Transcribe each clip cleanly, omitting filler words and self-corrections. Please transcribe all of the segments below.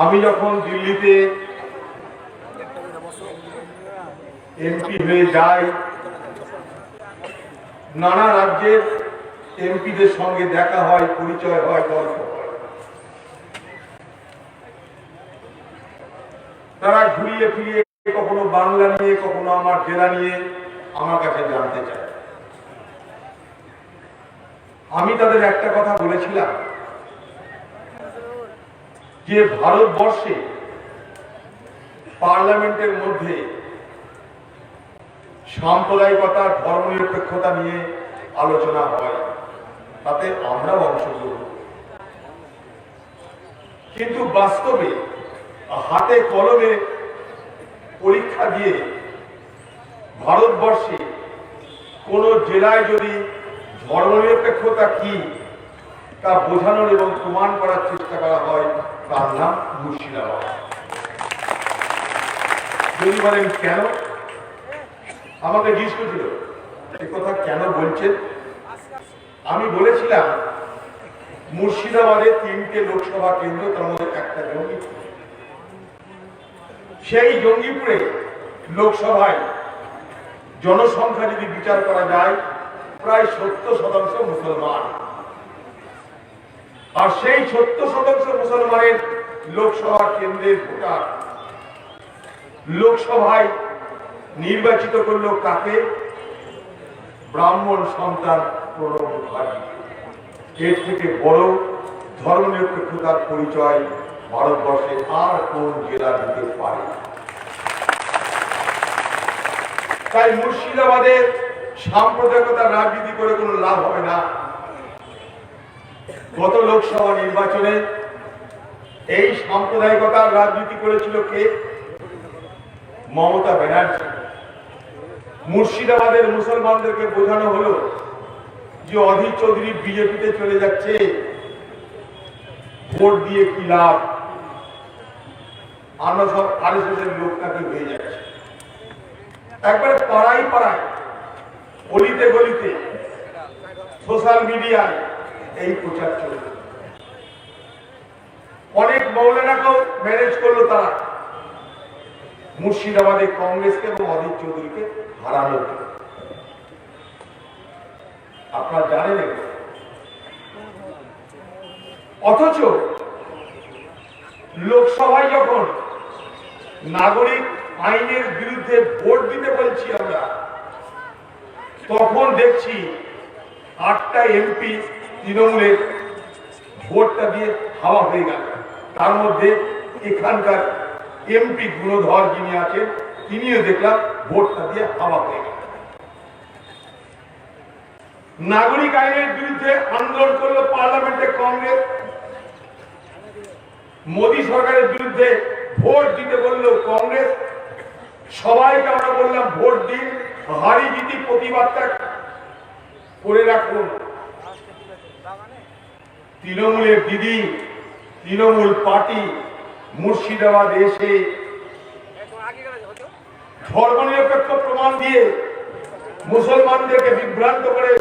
আমি যখন দিল্লিতে এমপি হয়ে যাই, নানা রাজ্যের এমপিদের সঙ্গে দেখা হয়, পরিচয় হয়, গল্প হয়। তারা ঘুরিয়ে ফিরিয়ে কখনো বাংলা নিয়ে, কখনো আমার জেলা নিয়ে আমার কাছে জানতে চায়। আমি তাদের একটা কথা বলেছিলাম যে ভারতবর্ষে পার্লামেন্টের মধ্যে সাম্প্রদায়িকতা, ধর্মনিরপেক্ষতা নিয়ে আলোচনা হয়, তাতে আমরাও অংশগ্রহণ করি। কিন্তু বাস্তবে হাতে কলমে পরীক্ষা দিয়ে ভারতবর্ষে কোন জেলায় যদি ধর্মনিরপেক্ষতা কি তা বোঝানোর এবং প্রমাণ করার চেষ্টা করা হয়, তার নাম মুর্শিদাবাদ। যদি বলেন কেন, আমাকে জিজ্ঞেস করেছিল এই কথা কেন বলছেন। আমি বলেছিলাম মুর্শিদাবাদে 3টে লোকসভা কেন্দ্র, তার মধ্যে একটা জঙ্গিপুর। সেই জঙ্গিপুরে লোকসভায় জনসংখ্যা যদি বিচার করা যায় প্রায় 70% মুসলমান, আর সেই 70% মুসলমানের লোকসভা কেন্দ্রের ভোটার লোকসভায় নির্বাচিত করলো কাকে? ব্রাহ্মণ সন্তান প্রণব মুখার্জি। এর থেকে বড় ধর্মনিরপেক্ষতার পরিচয় ভারতবর্ষে আর কোন জেলা দিতে পারে? তাই মুর্শিদাবাদে সাম্প্রদায়িকতার রাজনীতি করে কোনো লাভ হবে না। গত লোকসভা নির্বাচনে এই সাম্প্রদায়িকতার রাজনীতি করেছিল কে? মমতা ব্যানার্জি। মুর্শিদাবাদের মুসলমানদেরকে বোঝানো হলো যে অধীর চৌধুরী বিজেপিতে চলে যাচ্ছে, ভোট দিয়ে কি লাভ, আমরা সব আরএসএস এর লোক নাকি হয়ে যাচ্ছে। একবারে পাড়ায় পাড়ায়, গলিতে গলিতে, সোশ্যাল মিডিয়ায় এই প্রচার চলছে। অনেক মৌলানাকেও ম্যানেজ করলো তারা মুর্শিদাবাদে কংগ্রেসকে এবং অধীর চৌধুরীকে হারানোর জন্য। আপনারা জানেন, অথচ লোকসভায় যখন নাগরিক আইনের বিরুদ্ধে ভোট দিতে বলছি আমরা, তখন দেখছি 8টা এমপি তৃণমূলের ভোটটা দিয়ে হাওয়া হয়ে গেল। তার মধ্যে এখানকার এমপি গুণধর যিনি আছেন, তিনিও দেখলাম ভোটটা দিয়ে হাওয়া হয়ে গেল। নাগরিক আইনের বিরুদ্ধে আন্দোলন করলো পার্লামেন্টে কংগ্রেস, মোদী সরকারের বিরুদ্ধে ভোট দিতে বললো কংগ্রেস। সবাইকে আমরা বললাম ভোট দিন, হারি জিতি প্রতিবাদটা করে রাখুন। তৃণমূলের দিদি, তৃণমূল পার্টি মুর্শিদাবাদ এসে ধর্মনিরপেক্ষ প্রমাণ দিয়ে মুসলমানদেরকে বিভ্রান্ত করে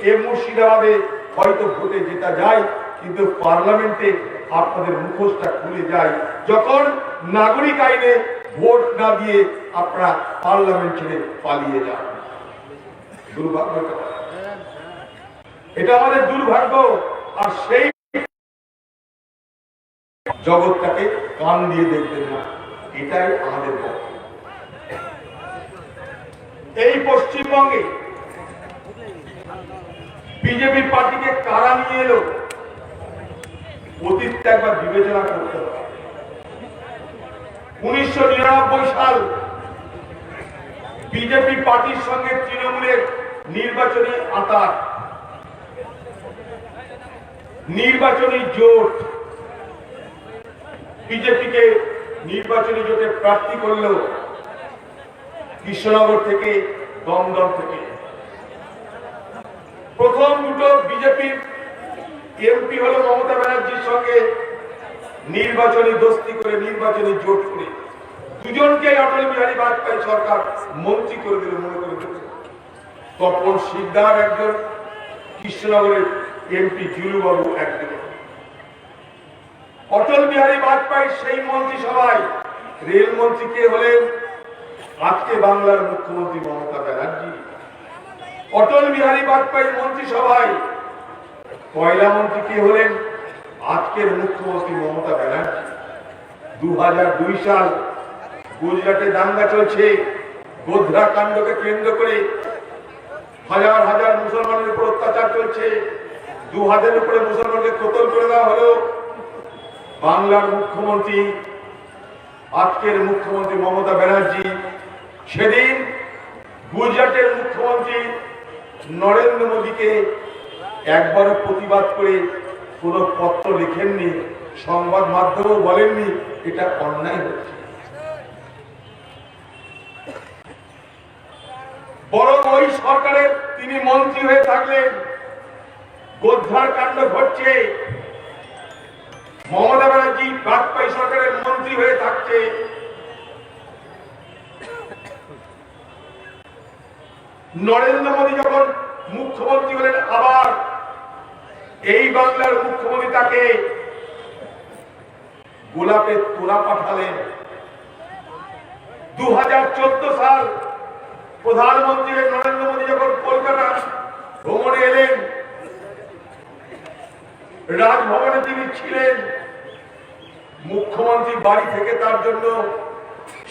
এ মুর্শিদাবাদে হয়তো ভোটে জেতা যায়, কিন্তু পার্লামেন্টে আপনাদের মুখোশটা খুলে যায় যখন নাগরিক আইনে ভোট না দিয়ে আপনারা পার্লামেন্ট ছেড়ে পালিয়ে যান। দুর্ভাগ্য, এটা আমাদের দুর্ভাগ্য। আর সেই জগৎটাকে কান দিয়ে দেখবেন না, এটাই আমাদের পক্ষে। এই পশ্চিমবঙ্গে বিজেপি পার্টিকে কারা নিয়ে এলো, অতীতটা একবার বিবেচনা করতে হবে। 1999 সাল বিজেপি পার্টির সঙ্গে তৃণমূলের নির্বাচনী আঁতাত, নির্বাচনী জোট। বিজেপিকে নির্বাচনী জোটে প্রার্থী করল কৃষ্ণনগর থেকে, দমদম থেকে। প্রথম দুটো বিজেপির এমপি হলো মমতা ব্যানার্জির সঙ্গে নির্বাচনী দোস্তি করে, নির্বাচনী জোট করে দুজনকে অটল বিহারী বাজপেয়ী সরকার মন্ত্রী করে দিল। মনে করে তপন শিকদার একজন, কৃষ্ণনগরের এমপি জুলুবাবু একজন। অটল বিহারী বাজপেয়ীর সেই মন্ত্রিসভায় রেলমন্ত্রী কে হলেন? আজকে বাংলার মুখ্যমন্ত্রী মমতা ব্যানার্জি। অটল বিহারী বাজপেয়ীর মন্ত্রিসভায় কয়লা মন্ত্রী কে হলেন? আজকের মুখ্যমন্ত্রী মমতা ব্যানার্জি। 2002 সাল গুজরাটে দাঙ্গা চলছে, গোধরা কাণ্ডকে কেন্দ্র করে হাজার হাজার মুসলমানের উপর অত্যাচার চলছে, 2000 উপরে মুসলমানকে কতল করে দেওয়া হলো। বাংলার মুখ্যমন্ত্রী, আজকের মুখ্যমন্ত্রী মমতা ব্যানার্জি সেদিন গুজরাটের মুখ্যমন্ত্রী নরেন্দ্র মোদীকে একবারও প্রতিবাদ করে কোন পত্র লিখেননি, সংবাদ মাধ্যমেও বলেননি এটা অন্যায় হচ্ছে। বরং ওই সরকারের তিনি মন্ত্রী হয়ে থাকলেন, গোধরার কাণ্ড ঘটছে, মমতা ব্যানার্জি বাজপেয়ী সরকারের মন্ত্রী হয়ে থাকছে। নরেন্দ্র মোদী যখন মুখ্যমন্ত্রী হলেন, আবার এই বাংলার মুখ্যমন্ত্রী তাকে গোলাপের তোড়া পাঠালেন। 2014 সাল প্রধানমন্ত্রী নরেন্দ্র মোদী যখন কলকাতা ভ্রমণে এলেন, রাজভবনে তিনি ছিলেন, মুখ্যমন্ত্রী বাড়ি থেকে তার জন্য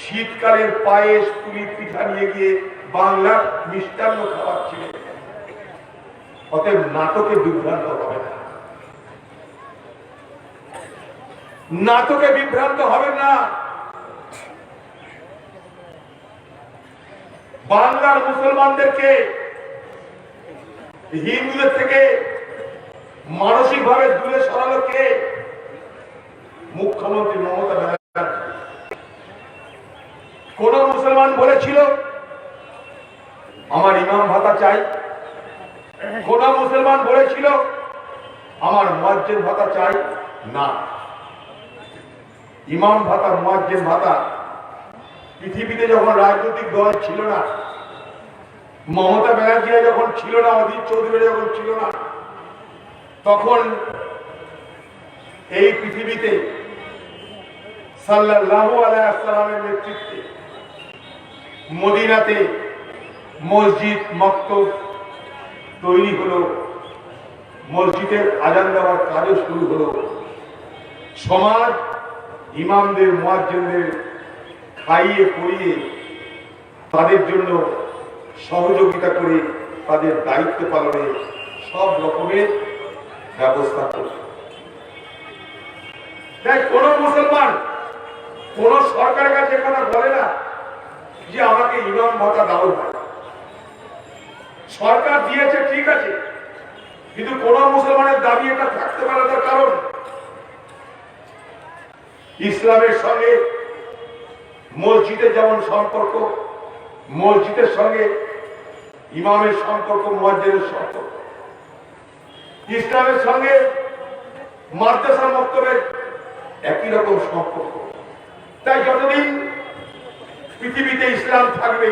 শীতকালের পায়েস, পুলি, পিঠা নিয়ে গিয়ে বাংলার মিষ্টান্ন খাওয়াচ্ছিলেন। অতএব নাটকে বিভ্রান্ত হবে না, নাটকে বিভ্রান্ত হবে না। বাংলার মুসলমানদেরকে হিন্দুদের থেকে মানসিকভাবে দূরে সরালো কে? মুখ্যমন্ত্রী মমতা ব্যানার্জি। কোন মুসলমান বলেছিল আমার ইমাম ভাতা চাই? কোন মুসলমান বলেছিল আমার মুয়াজ্জিন ভাতা চাই? না। ইমাম ভাতা, মুয়াজ্জিন ভাতা পৃথিবীতে যখন রাজনৈতিক দল ছিল না, মমতা ব্যানার্জি যখন ছিল না, অধীর চৌধুরী যখন ছিল না, তখন এই পৃথিবীতে সাল্লাল্লাহু আলাইহি ওয়াসাল্লামের নেতৃত্বে মদিনাতে মসজিদ, মক্তব তৈরি হলো, মসজিদের আজান দেওয়ার কাজও শুরু হলো। সমাজ ইমামদের, মুয়াজ্জিনদের খাইয়ে পরিয়ে তাদের জন্য সহযোগিতা করে তাদের দায়িত্ব পালনে সব রকমের ব্যবস্থা করে। তাই কোন মুসলমান কোন সরকারের কাছে কথা বলে না যে আমাকে ইমাম ভাতা দাও। সরকার দিয়েছে ঠিক আছে, কিন্তু কোন মুসলমানের দাবি এটা থাকতে পারে। তার কারণ ইসলামের সঙ্গে মসজিদের যেমন সম্পর্ক, মসজিদের সঙ্গে ইমামের সম্পর্ক, মুয়াজ্জিনের সম্পর্ক, ইসলামের সঙ্গে মাদ্রাসা মক্তবের একই রকম সম্পর্ক। তাই যতদিন পৃথিবীতে ইসলাম থাকবে,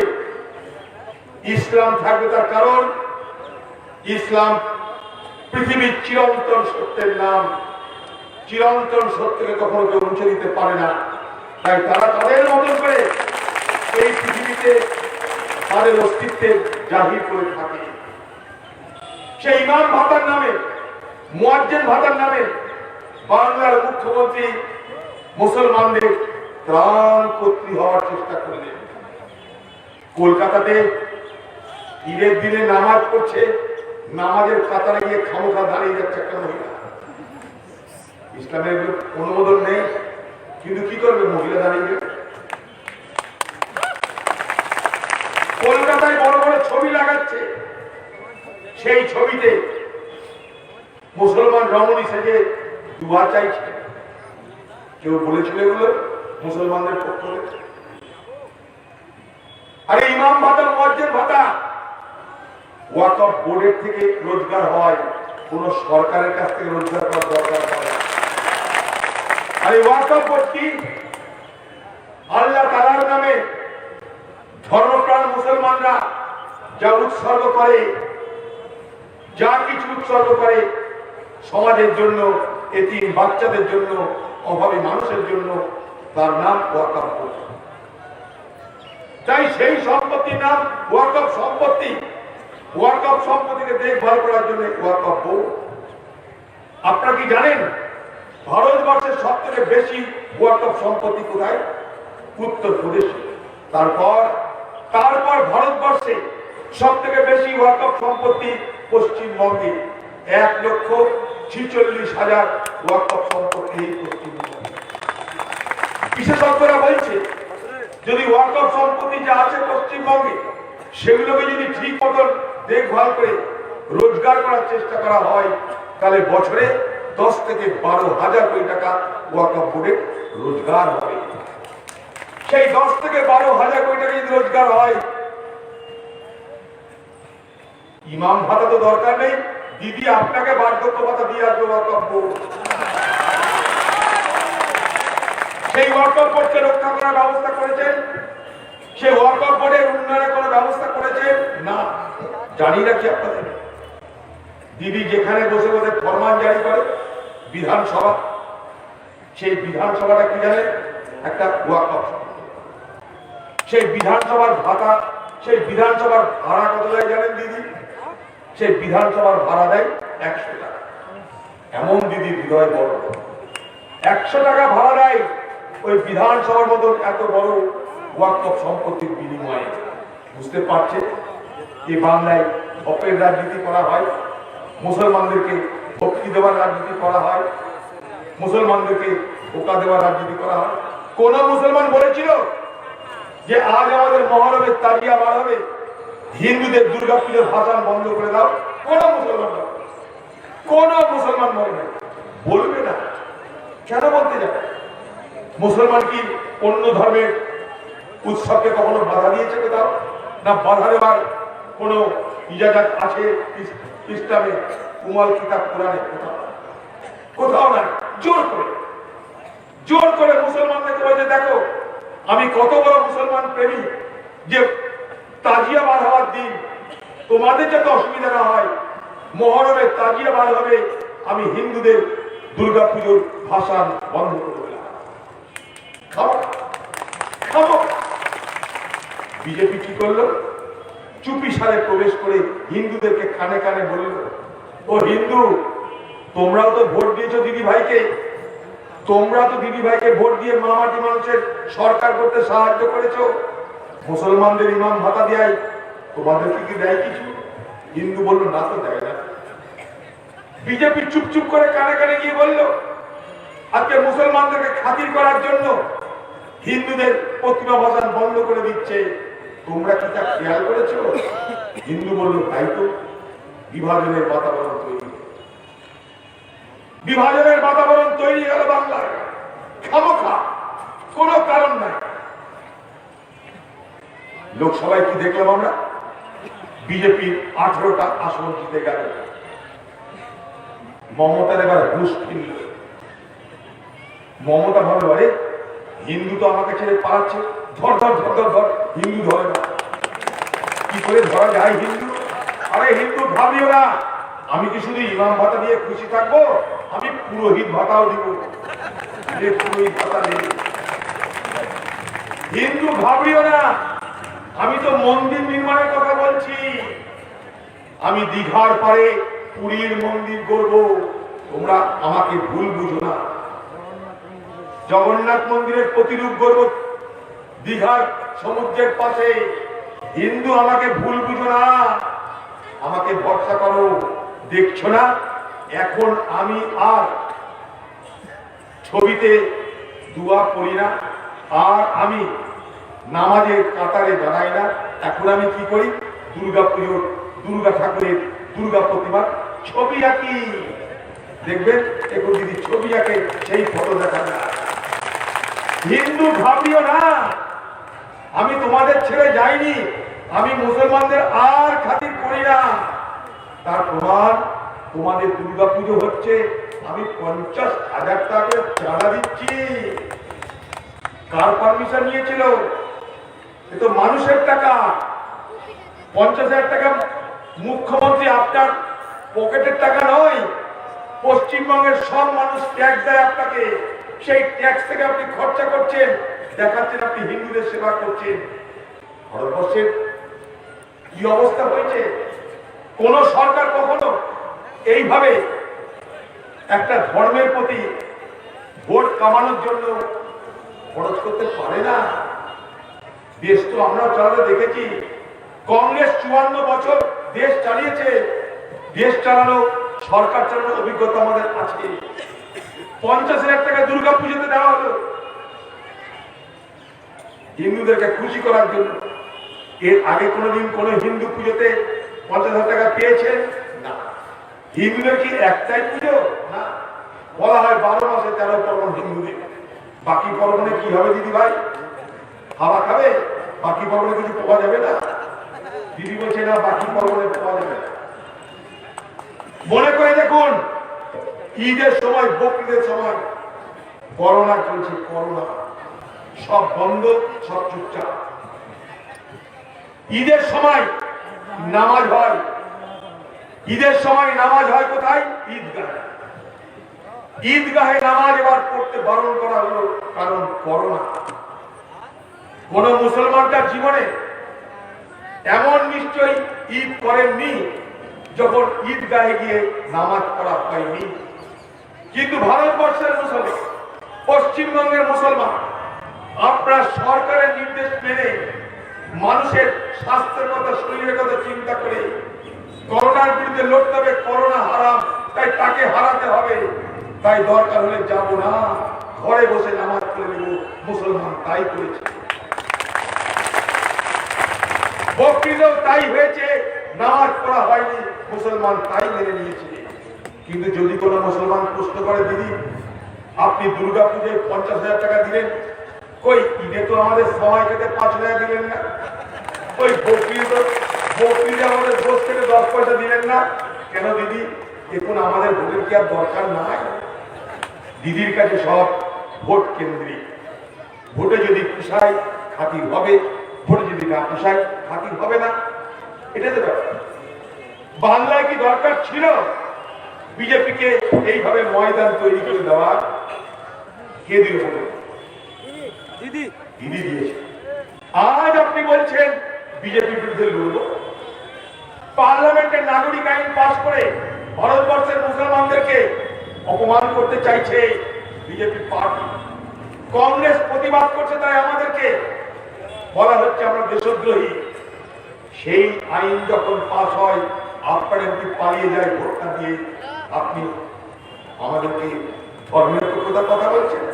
ইসলাম থাকবে তার কারণ ইসলাম পৃথিবীর চিরন্তন সত্যের নাম। চিরন্তন সত্যকে কখনো কেউ মুছে দিতে পারে না। তাই তারা তাদের মতন করে এই পৃথিবীতে তাদের অস্তিত্বের জাহির করে থাকে। সেই ইমাম ভাতার নামে, মুয়াজ্জিন ভাতার নামে বাংলার মুখ্যমন্ত্রী মুসলমানদের ত্রাণ কর্ত্রী হওয়ার চেষ্টা করলেন। কলকাতাতে ঈদের দিনে নামাজ পড়ছে, নামাজের কাতারে গিয়ে খামোখা দাঁড়িয়ে যাচ্ছে একটা মহিলা। ইসলামের অনুমোদন নেই, কিন্তু কি করবে? মহিলা দাঁড়িয়ে কলকাতায় বড় বড় ছবি লাগাচ্ছে, সেই ছবিতে মুসলমান রমণী সেজে দুয়া চাইছে। কেউ বলেছিল এগুলো মুসলমানদের পক্ষ থেকে? আরে ইমাম ভাতা, মুয়াজ্জিন ভাতা ওয়াকফ বোর্ডের থেকে রোজগার হয়, কোন সরকারের কাছ থেকে রোজগার করার দরকার হয়। আর এই ওয়াকফ বোর্ড কি? আল্লাহ তাআলার নামে ধর্মপ্রাণ মুসলমানরা যা উৎসর্গ করে, যা কিছু উৎসর্গ করে, সমাজের জন্য, এতিম বাচ্চাদের জন্য, অভাবী মানুষের জন্য, তার নাম ওয়াকফ বোর্ড। তাই সেই সম্পত্তির নাম ওয়াকফ সম্পত্তি। ওয়াকফ সম্পত্তিকে দেখভাল করার জন্য ওয়াকফ বোর্ড। আপনারা কি জানেন ভারতবর্ষের সব থেকে বেশি ওয়াকফ সম্পত্তি কোথায়? উত্তরপ্রদেশে। তারপর ভারতবর্ষে সব থেকে বেশি ওয়াকফ সম্পত্তি পশ্চিমবঙ্গে। 1,46,000 ওয়াকফ সম্পত্তি পশ্চিমবঙ্গে। বিশেষজ্ঞরা বলছে যদি ওয়াকফ সম্পত্তি যা আছে পশ্চিমবঙ্গে সেগুলোকে যদি ঠিক মতন দেখভাল করে রোজগার করার চেষ্টা করা হয় তাহলে বছরে 10 থেকে 12,000 কোটি টাকা ওয়াকফ বোর্ডে রোজগার হবে। সেই 10 থেকে 12,000 কোটি টাকা যদি রোজগার হয়, ইমাম ভাতা তো দরকার নেই, দিদি আপনাকে বার্ধক্য ভাতা দিয়ে আসবে ওয়াকফ বোর্ড। সেই ওয়াকফ বোর্ডকে রক্ষা করার ব্যবস্থা করেছেন? সেই ওয়াকফ বোর্ডের উন্নয়নের কোনো ব্যবস্থা করেছেন না। জানি রাখি আপনাদের, দিদি যেখানে বসে বসে ফরমান জারি করে বিধানসভা, সেই বিধানসভাটা কি জানেন? একটা ওয়াকফ। সেই বিধানসভার ভাতা, সেই বিধানসভার ভাড়া কত দেয় জানেন দিদি? সেই বিধানসভার ভাড়া দেয় 100 টাকা। এমন দিদি হৃদয় বড়, 100 টাকা ভাড়া দেয় ওই বিধানসভার মতন এত বড় ওয়াকফ সম্পত্তির বিনিময়ে। বুঝতে পারছে এই বাংলায় অপের রাজনীতি করা হয়, মুসলমানদেরকে ভক্তি দেওয়ার রাজনীতি করা হয়, মুসলমানদেরকে ধোঁকা দেওয়ার রাজনীতি করা হয়। কোন মুসলমান বলেছিল যে আজ আমাদের মহরমের তাজিয়া বার হবে, হিন্দুদের দুর্গা পুজোর ভাষণ বন্ধ করে দাও? কোন মুসলমান বলে না, বলবে না। কেন বলতে যাবে? মুসলমান কি অন্য ধর্মের উৎসবকে কখনো বাধা দিয়েছে কোথাও? না বাধা দেওয়ার কোন ইজাজত আছে ইসলামে, উমাল কিতাব কোরআনে? কোথাও না। জোর করে মুসলমানদেরকে বলছে দেখো আমি কত বড় মুসলমান প্রেমী, যে তাজিয়া বার হওয়ার দিন তোমাদের যাতে অসুবিধা না হয়, মহরমের তাজিয়া বার হবে, আমি হিন্দুদের দুর্গা পুজোর ভাষণ বন্ধ করে দিলাম। বিজেপি কি করলো? চুপি সারে প্রবেশ করে হিন্দুদেরকে কানে কানে বলল, ও হিন্দু, তোমরাও তো ভোট দিয়েছো দিদি ভাইকে, তোমরা তো দিদি ভাইকে ভোট দিয়ে মামাটি মানুষের সরকার করতে সাহায্য করেছো, মুসলমানদের ইমাম ভাতা দেয়, তোমাদের কি দেয় কিছু? হিন্দু বলল না তো, দেয় না। বিজেপি চুপচুপ করে কানে কানে গিয়ে বলল আজকে মুসলমানদেরকে খাতির করার জন্য হিন্দুদের প্রতিমা ভাষণ বন্ধ করে দিচ্ছে, তোমরা কি তা খেয়াল করেছো? হিন্দু বলল তাই তো, বিভাজনের বাতাবরণ তৈরি গেল বাংলায়, খামোখা, কোনো কারণ নাই। লোকসভায় কি দেখলাম আমরা? বিজেপি 18টা আসন জিতে গেল। মমতার এবার ঘুষ ফিরল। মমতা ভাবে বলে হিন্দু তো আমাকে ছেড়ে পালাচ্ছে, ধর ধর ধর ধর ধর, হিন্দু ধরে না। কি করে ধরা যায় হিন্দু? আরে হিন্দু ভাবিও না, আমি কি শুধু ইমাম ভাতা দিয়ে খুশি থাকবো? আমি পুরোহিত ভাতাও দিব। পুরোহিত ভাতা নেই, হিন্দু ভাবিও না, আমি তো মন্দির নির্মাণের কথা বলছি। আমি দীঘার পারে পুরীর মন্দির করব, তোমরা আমাকে ভুল বুঝো না। জগন্নাথ মন্দিরের প্রতিরূপ করব দীঘার সমুদ্রের পাশে, হিন্দু আমাকে ভুল বুঝো না, আমাকে ভরসা করো। দেখছো না এখন আমি আর ছবিতে দোয়া করি না, আর আমি নামাজের কাতারে দাঁড়াই না। এখন আমি কি করি? দুর্গা পুজোর দুর্গা ঠাকুরের দুর্গা প্রতিমার ছবি আঁকি। দেখবেন এখন যদি ছবি আঁকে সেই ফটো দেখা যায়। হিন্দু ভাবিও না আমি তোমাদের ছেড়ে যাইনি, আমি মুসলমানদের আর খাতির করি না। তার প্রমাণ তোমাদের দুর্গা পুজো হচ্ছে, আমি 50,000 টাকা চাঁদা দিচ্ছি। কার পারমিশন নিয়েছিল? এ তো মানুষের টাকা। 50,000 টাকা মুখ্যমন্ত্রী আপনার পকেটের টাকা নয়, পশ্চিমবঙ্গের সব মানুষ ট্যাক্স দেয় আপনাকে। সেই ট্যাক্স থেকে আপনি খরচা করছেন, দেখাচ্ছেন আপনি হিন্দুদের সেবা করছেন। ভারতবর্ষের কি অবস্থা হয়েছে? কোন সরকার কখনো এইভাবে একটা ধর্মের প্রতি ভোট কামানোর জন্য খরচ করতে পারে না। দেশ তো আমরা চালাতে দেখেছি, কংগ্রেস 54 বছর দেশ চালিয়েছে, দেশ চালানো সরকার চালানোর অভিজ্ঞতা আমাদের আছে। 50,000 টাকা দুর্গা পুজোতে দেওয়া হলো হিন্দুদেরকে খুশি করার জন্য। এর আগে কোনোদিন কোন হিন্দু পুজোতে 50,000 টাকা পেয়েছেন না। হিন্দুদের কি একটাই পুজো না? বলা হয় 12 মাসে 13 পার্বণ হিন্দুদের। বাকি পার্বণে কি হবে দিদি ভাই? হাওয়া খাবে? বাকি পার্বণে কিছু পাওয়া যাবে না? দিদি বলছে না বাকি পার্বণে পাওয়া যাবে না। মনে করে দেখুন, ঈদের সময়, বকরিদের সময় করোনা চলছে, করোনা সব বন্ধ, সব চুপচাপ। ঈদের সময় নামাজ হয়, ঈদের সময় নামাজ হয় কোথায়? ঈদগাহে। ঈদগাহে নামাজ এবার পড়তে বারণ করা হলো, কারণ করোনা। কোন মুসলমান তার জীবনে এমন নিশ্চয়ই ঈদ করেননি যখন ঈদগাহে গিয়ে নামাজ পড়া হয়নি। কিন্তু ভারতবর্ষের মুসলমান, পশ্চিমবঙ্গের মুসলমান, আপনার সরকারের নির্দেশ মেনে মানুষের স্বাস্থ্যের কথা, শরীরের কথা চিন্তা করে করোনার বিরুদ্ধে লড়তে হবে। করোনা হারাম, তাই তাকে হারাতে হবে। তাই দরকার হলে যাব না, ঘরে বসে নামাজ পড়ে নেব। মুসলমান তাই করেছে, বকরিদেও তাই হয়েছে, নামাজ পড়া হয়নি, মুসলমান তাই মেনে নিয়েছে। কিন্তু যদি কোনো মুসলমান প্রশ্ন করে, দিদি আপনি দুর্গা পুজোয় 50,000 টাকা দিলেন, কই ঈদে তো আমাদের সময় খেতে 5 টাকা দিলেন না, ওই বকরিদে আমাদের 10 থেকে 10 পয়সা দিলেন না কেন দিদি? দেখুন আমাদের ভোটের কি আর দরকার নাই? দিদির কাছে সব ভোট কেন্দ্রিক। ভোটে যদি পুষায় খাতির হবে, ভোটে যদি না পুষায় খাতির হবে না। এটা তো ব্যাপার। বাংলায় কি দরকার ছিল বিজেপিকে এইভাবে ময়দান তৈরি করে দেওয়া? কে দিল? দিদি দিয়েছে। আজ আপনি বলছেন বিজেপির বিরুদ্ধে লড়ব। পার্লামেন্টের নাগরিক আইন পাস করে ভারতবর্ষের মুসলমানদেরকে অপমান করতে চাইছে বিজেপি পার্টি। কংগ্রেস প্রতিবাদ করছে, তাই আমাদেরকে বলা হচ্ছে আমরা দেশদ্রোহী। সেই আইন যখন পাস হয়, আপনার এমপি পালিয়ে যায় ভোটটা দিয়ে, আপনি আমাদেরকে ধর্মনিরপেক্ষতার কথা বলছেন?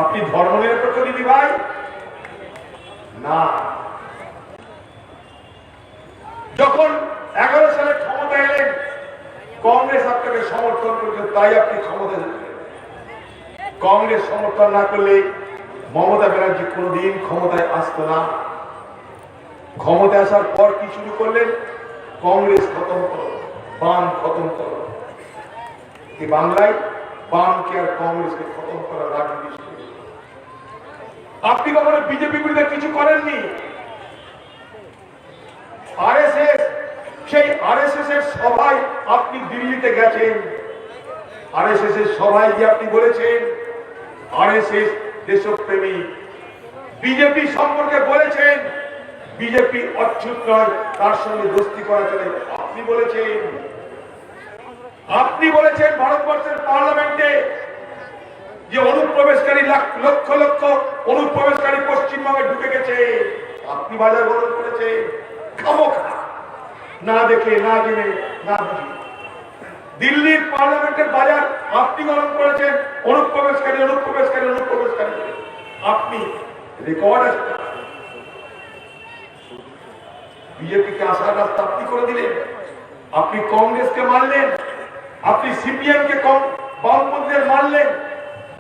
আপনি ধর্মনিরপেক্ষ দিদি ভাই? না। যখন 11 সালে ক্ষমতা এলেন, কংগ্রেস আপনাকে সমর্থন করেছে, তাই আপনি ক্ষমতা যেতেন। কংগ্রেস সমর্থন না করলে মমতা ব্যানার্জি কোনদিন ক্ষমতায় আসতো না। ক্ষমতায় আসার পর কি শুরু করলেন? কংগ্রেস খতম করো, বাম খতম করো। এই বাংলায় বামকে আর কংগ্রেসকে খতম করার রাজনীতি শুরু। আপনি কখনো বিজেপি বিরুদ্ধে কিছু করেননি। আরএসএস, সেই আরএসএস এর সভায় আপনি দিল্লিতে গেছেন। আরএসএস এর সভায় গিয়ে আপনি বলেছেন আরএসএস দেশপ্রেমী। বিজেপি সম্পর্কে বলেছেন বিজেপি অচ্ছুত নয়, তার সঙ্গে দোস্তি করা চলে। আপনি বলেছেন, ভারতবর্ষের পার্লামেন্টে যে অনুপ্রবেশকারী লক্ষ লক্ষ অনুপ্রবেশকারী পশ্চিমবঙ্গে ঢুকে গেছে, আপনি বাজার গরম করেছেন। খামোখা, না দেখে, না জেনে, না বুঝে। দিল্লির পার্লামেন্টের বাজার আপনি গরম করেছেন। অনুপ্রবেশকারী আপনি রেকর্ড আছে। বিজেপিকে আসার রাস্তা আপনি করে দিলেন। আপনি কংগ্রেসকে মারলেন, আপনি সিপিএমকে বামপন্থীদের মারলেন।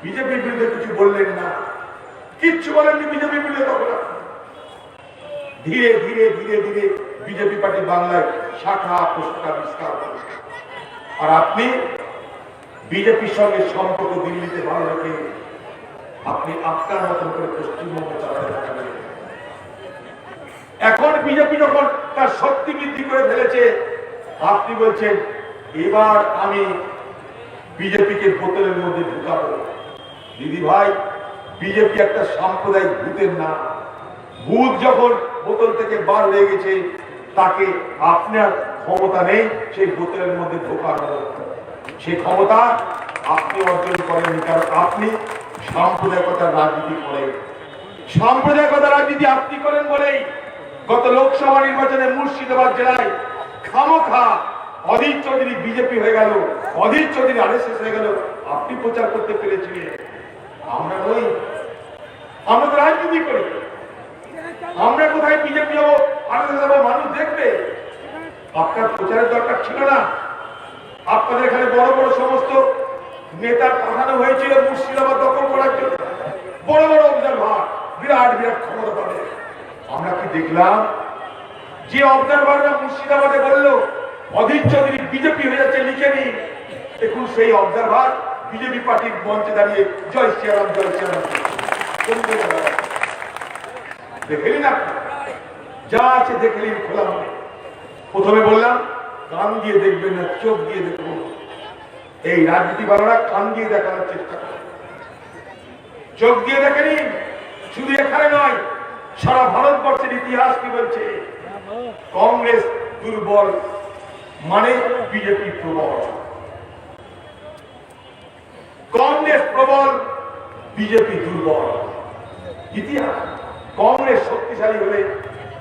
বিজেপির বিরুদ্ধে কিছু বললেন না, কিচ্ছু বলেননি বিজেপির বিরুদ্ধে। তখন ধীরে ধীরে ধীরে ধীরে বিজেপি পার্টি বাংলায় শাখা প্রশাখা বিস্তার করেছে। আর আপনি বিজেপির সঙ্গে সম্পর্ক দিল্লিতে ভালো রেখে আপনি আপনার মতন করে পশ্চিমবঙ্গে চালাতে থাকবেন। এখন বিজেপি যখন তার শক্তি বৃদ্ধি করে ফেলেছে, আপনি বলছেন এবার আমি বিজেপিকে বোতলের মধ্যে ঢুকাবো। দিদি ভাই, বিজেপি একটা সাম্প্রদায়িক ভূতের নাম। ভূত যখন বোতল থেকে বার হয়ে গেছে, তাকে আপনার ক্ষমতা নেই সেই বোতলের মধ্যে ঢোকানো। সেই ক্ষমতা আপনি অর্জন করেন, কারণ আপনি সাম্প্রদায়িকতার রাজনীতি করেন। সাম্প্রদায়িকতার রাজনীতি আপনি করেন বলেই গত লোকসভা নির্বাচনে মুর্শিদাবাদ জেলায় খামোখা অধীর চৌধুরী বিজেপি হয়ে গেল, অধীর চৌধুরী আরএসএস হয়ে গেল। আপনি প্রচার করতে পেরেছিলেন। আমরা নই, আমরা তো রাজনীতি করি। আমরা কোথায় বিজেপি হবো, আরএসএস হবো, মানুষ দেখবে। আপনার প্রচারের দরকার ছিল না। আপনাদের এখানে বড় বড় সমস্ত নেতা পাঠানো হয়েছিল মুর্শিদাবাদ দখল করার জন্য। বড় বড় অবজারভার, বিরাট বিরাট ক্ষমতা পাবে। আমরা কি দেখলাম? যে অবজারভাররা মুর্শিদাবাদে বলল অধীর চৌধুরী বিজেপি হয়ে যাচ্ছে, লিখে নিন। দেখুন সেই অবজারভার বিজেপি পার্টির মঞ্চে দাঁড়িয়ে জয় শ্রীরাম জয় শ্রীরাম দেখেলি না? যা আছে দেখেলি খোলা মনে। প্রথমে বললাম কান দিয়ে দেখবেন না, চোখ দিয়ে দেখুন। এই রাজনীতিবালারা কান দিয়ে দেখানোর চেষ্টা করে, চোখ দিয়ে দেখেনি। শুধু এখানে নয়, সারা ভারতবর্ষের ইতিহাস কি বলছে? কংগ্রেস দুর্বল মানে বিজেপি প্রবল, কংগ্রেস প্রবল বিজেপি দুর্বল। ইতিহাস। কংগ্রেস শক্তিশালী হলে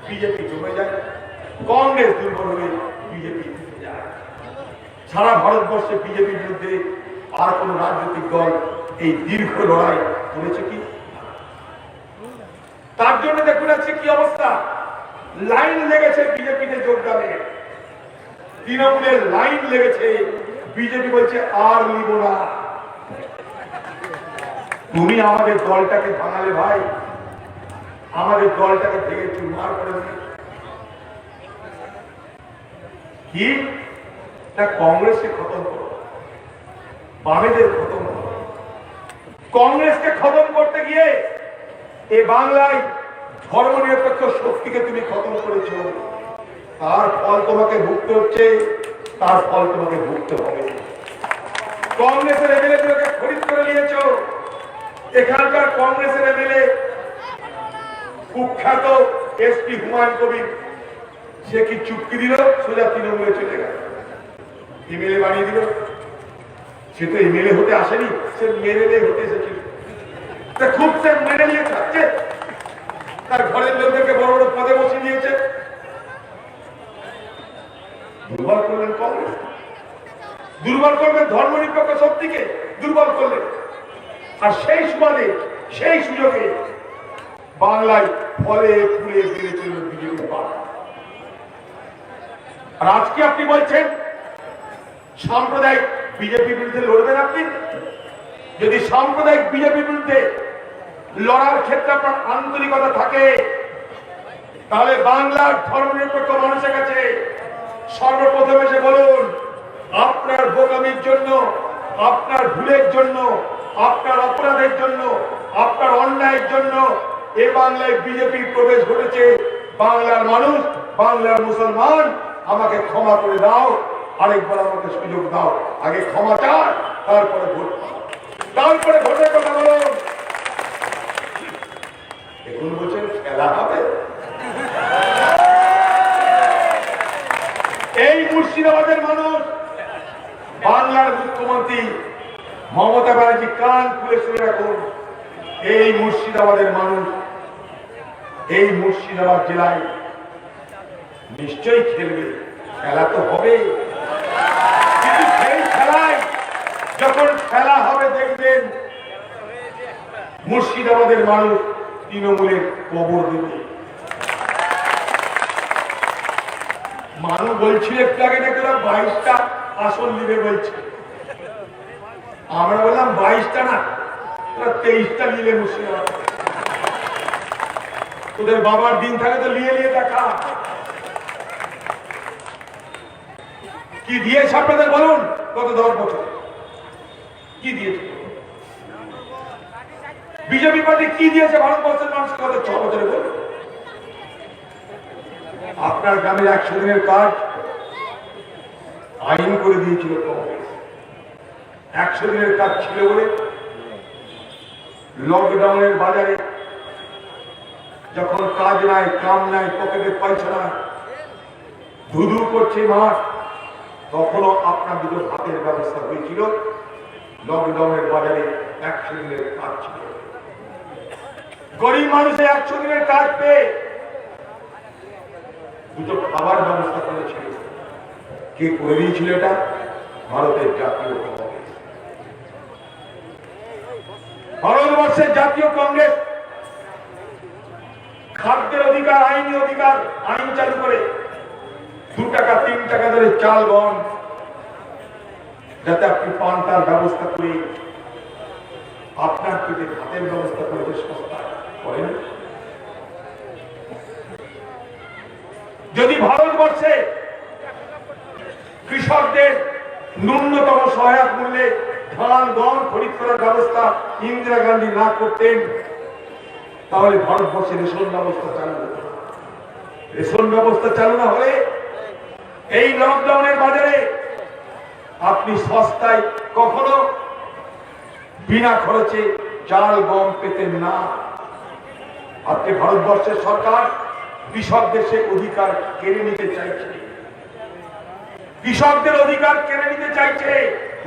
বিজেপি জমে যায়, কংগ্রেস দুর্বল হলে বিজেপি জিতে যায়। সারা ভারতবর্ষে বিজেপির বিরুদ্ধে আর কোন রাজনৈতিক দল এই দীর্ঘ লড়াই করেছে কি? তার জন্য দেখুন আছে কি অবস্থা। লাইন লেগেছে বিজেপিতে যোগদানে, তৃণমূলের লাইন লেগেছে। বিজেপি বলছে আর নিব না। তুমি আমাদের দলটাকে ভাঙালে ভাই, আমাদের দলটাকে ভেঙে চুরমার করে দিলে। কি না কংগ্রেসকে খতম করো, বামেদের খতম করো। কংগ্রেসকে খতম করতে গিয়ে এ বাংলায় ধর্মনিরপেক্ষ শক্তিকে তুমি খতম করেছ। তার ফল তোমাকে ভুগতে হচ্ছে, তার ফল তোমাকে ভুগতে হবে। কংগ্রেসের এমএলএ গুলোকে খরিদ করে নিয়েছ। এখানকার কংগ্রেসের এমএলএ কুখ্যাত এসপি হুমায়ুন কবির, সে কি চুক্তি দিল? সোজা তৃণমূলে চলে গেল, এমএলএ বানিয়ে দিল। সে তো এমএলএ হতে আসেনি, সে মেরেলে হতে এসেছিল। খুব সে মেনে নিয়ে থাকছে, তার ঘরের লোকদেরকে বড় বড় পদে বসিয়ে দিয়েছে। দুর্বল করলেন কংগ্রেস, দুর্বল করবেন ধর্মনিরপেক্ষ শক্তিকে, দুর্বল করলেন। আর সেই সুবাদে, সেই সুযোগে বাংলায় ফলে ফুলে বেড়ে চলল বিজেপি পার্টি। আর আজকে আপনি বলছেন সাম্প্রদায়িক বিজেপির বিরুদ্ধে লড়বেন। আপনি যদি সাম্প্রদায়িক বিজেপির বিরুদ্ধে লড়ার ক্ষেত্রে আপনার আন্তরিকতা থাকে, তাহলে বাংলার ধর্মনিরপেক্ষ মানুষের কাছে সর্বপ্রথম এসে বলুন, আপনার বোকামির জন্য, আপনার ভুলের জন্য, আপনার অপরাধের জন্য, আপনার অন্যায়ের জন্য এ বাংলায় বিজেপির প্রবেশ ঘটেছে। বাংলার মানুষ, বাংলার মুসলমান, আমাকে ক্ষমা করে দাও, আরেকবার আমাকে সুযোগ দাও। আগে ক্ষমা চান, তারপরে ভোট, তারপরে ভোটের কথা বলুন। এখন বলছেন খেলা হবে। এই মুর্শিদাবাদের মানুষ, বাংলার মুখ্যমন্ত্রী মমতা ব্যানার্জি কান খুলে শুনে রাখুন, এই মুর্শিদাবাদের মানুষ এই মুর্শিদাবাদ জেলায় নিশ্চয়ই খেলবে। খেলা তো হবে, কিন্তু সেই খেলায় যখন খেলা হবে দেখবেন মুর্শিদাবাদের মানুষ তৃণমূলের কবর দেবে। মানুষ বলছিল একটু আগে নাকি 22টা আসন দিবে বলছে। আমরা বললাম 22টা না, 23টা নিলে মুর্শিদাবাদ। তোদের বাবার দিন থাকে তো নিয়ে নিয়ে দেখা কি দিয়েছে আপনাদের বলুন। গত 10 বছর কি দিয়েছে বিজেপি পার্টি? কি দিয়েছে ভারতবর্ষের মানুষকে গত 6 বছরে বলুন। আপনার গ্রামের 100 দিনের কাজ আইন করে দিয়েছিল কংগ্রেস। 100 দিনের কাজ ছিল বলে লকডাউনের বাজারে যখন কাজ নাই, কাম নাই, পকেটে পয়সা নাই, ধুধু করছে মাঠ, তখনও আপনার দুটো ভাতের ব্যবস্থা হয়েছিল। লকডাউনের বাজারে 100 দিনের কাজ ছিল। গরিব মানুষের 100 দিনের কাজ পেয়ে দুটো খাবার ব্যবস্থা করেছিল। কে করে দিয়েছিল এটা? ভারতের জাতীয় কংগ্রেস। ভারতবর্ষের জাতীয় কংগ্রেস খাদ্যের অধিকার, আইনি অধিকার, আইন চালু করে 2 টাকা 3 টাকা ধরে চাল বন, যাতে আপনি পান তার ব্যবস্থা করে আপনার পেটে ভাতের ব্যবস্থা করে সস্তা করেন। যদি ভারতবর্ষে কৃষকদের ন্যূনতম সহায়ক মূল্যে ধান গম খরিদ করার ব্যবস্থা ইন্দিরা গান্ধী না করতেন, তাহলে ভারতবর্ষে রেশন ব্যবস্থা চালু হতো। রেশন ব্যবস্থা চালু না হলে এই লকডাউনের বাজারে আপনি সস্তায় কখনো বিনা খরচে চাল গম পেতেন না। আজকে ভারতবর্ষের সরকার কৃষকদের সে অধিকার কেড়ে নিতে চাইছে। কৃষকদের অধিকার কেড়ে নিতে চাইছে।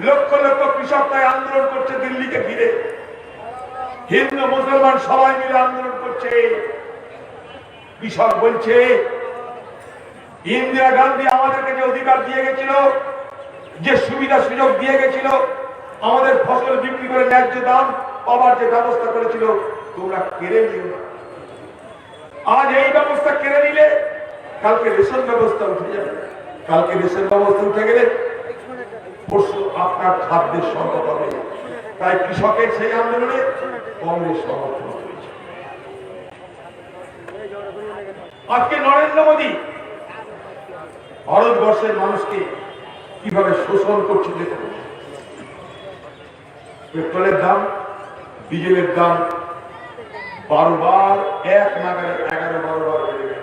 লক্ষ লক্ষ কৃষক তাই আন্দোলন করছে দিল্লিকে ঘিরে। হিন্দু মুসলমান সবাই মিলে আন্দোলন করছে। কৃষক বলছে ইন্দিরা গান্ধী আমাদেরকে যে অধিকার দিয়ে গেছিল, যে সুবিধা সুযোগ দিয়ে গেছিল, আমাদের ফসল বিক্রি করে ন্যায্য দাম পাওয়ার যে ব্যবস্থা করেছিল, তোমরা কেড়ে নিও না। আজ এই ব্যবস্থা কেড়ে নিলে কালকে রেশন ব্যবস্থা উঠে যাবে। কালকে রেশন ব্যবস্থা উঠে গেলে পরশু আপনার খাদ্যের সংকট হবে। তাই কৃষকের সেই আন্দোলনে কংগ্রেস সমর্থন করেছে। আজকে নরেন্দ্র মোদী ভারতবর্ষের মানুষকে কিভাবে শোষণ করছে দেখুন। পেট্রোলের দাম, ডিজেলের দাম 12 বার, এক নাগারে 11-12 বার বেড়ে গেল।